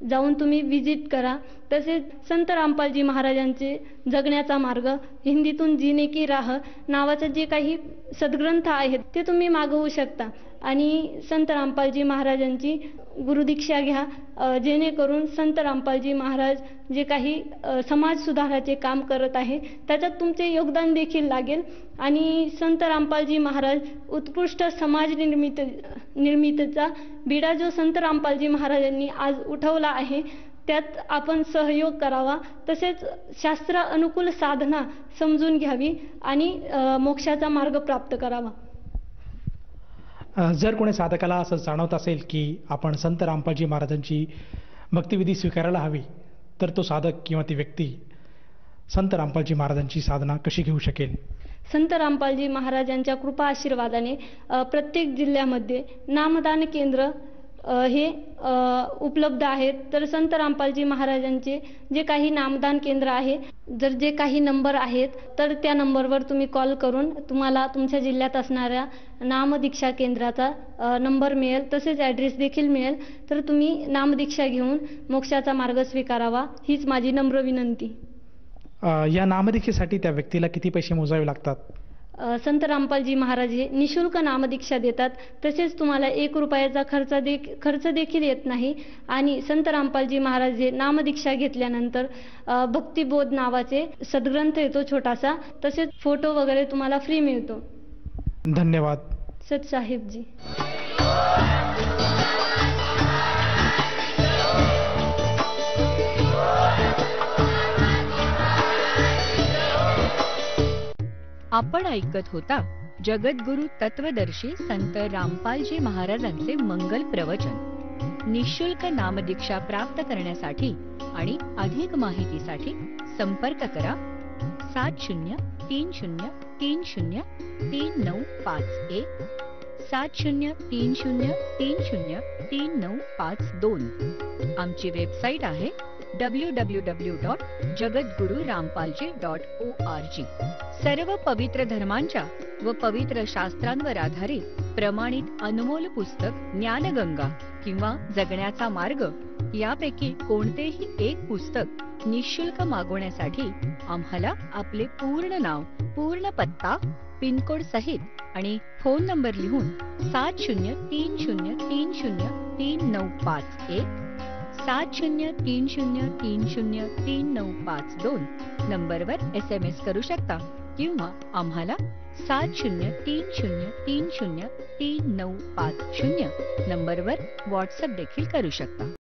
जाऊन तुम्ही विजिट करा. तसेच संत रामपालजी महाराजांचे जगण्याचा मार्ग, हिंदीतून जीने की राह नावाचे जे काही सद्ग्रंथ आहेत ते तुम्ही मागवू शकता. आणि संत रामपालजी महाराजांची गुरुदीक्षा घ्या, जेणेकरून संत रामपालजी महाराज जे काही समाज सुधाराचे काम करत आहे त्याच्यात तुमचे योगदान देखील लागेल. आणि संत रामपालजी महाराज उत्कृष्ट समाज निर्मितीचा बिडा जो संत रामपालजी महाराजांनी आज उठवला आहे त्यात आपण सहयोग करावा. तसेच शास्त्र अनुकूल साधना समजून घ्यावी आणि मोक्षाचा मार्ग प्राप्त करावा. जर कोणी साधकाला असं जाणवत असेल की आपण संत रामपालजी महाराजांची भक्तिविधी स्वीकारायला हवी, तर तो साधक किंवा ती व्यक्ती संत रामपालजी महाराजांची साधना कशी घेऊ शकेल? संत रामपालजी महाराजांच्या कृपा आशीर्वादाने प्रत्येक जिल्ह्यामध्ये नामदान केंद्र हे उपलब्ध आहेत. तर संत रामपालजी महाराजांचे जे काही नामदान केंद्र आहे, जर जे काही नंबर आहेत तर त्या नंबरवर तुम्ही कॉल करून तुम्हाला तुमच्या जिल्ह्यात असणाऱ्या नामदीक्षा केंद्राचा नंबर मिळेल. तसेच ॲड्रेस देखील मिळेल. तर तुम्ही नामदीक्षा घेऊन मोक्षाचा मार्ग स्वीकारावा हीच माझी नम्र विनंती. या नामदीक्षेसाठी त्या व्यक्तीला किती पैसे मोजावे लागतात? संत रामपालजी महाराज हे निशुल्क नामदीक्षा देतात. तसेच तुम्हाला 1 रुपयाचा खर्च देखील येत नाही. आणि संत रामपालजी महाराज हे नामदीक्षा घेतल्यानंतर भक्तिबोध नावाचे सद्ग्रंथ येतो छोटासा. तसेच फोटो वगैरे तुम्हाला फ्री मिळतो. धन्यवाद सत साहेबजी. आपण ऐकत होता जगद्गुरु तत्वदर्शी संत रामपालजी महाराजांचे मंगल प्रवचन. निशुल्क नामदीक्षा प्राप्त करण्यासाठी आणि अधिक माहितीसाठी संपर्क करा 7030303951 7030303952. आमची वेबसाईट आहे www.jagadgururampalji.org. सर्व पवित्र धर्मांच्या व पवित्र शास्त्रांवर आधारित प्रमाणित अनमोल पुस्तक ज्ञानगंगा किंवा जगण्याचा मार्ग यापैकी कोणतेही एक पुस्तक निशुल्क मागवण्यासाठी आम्हाला आपले पूर्ण नाव, पूर्ण पत्ता, पिनकोड सहित आणि फोन नंबर लिहून 7030303951 7030303952 नंबरवर SMS करू शकता किंवा आम्हाला 7030303950 नंबरवर व्हॉट्सअप देखील करू शकता.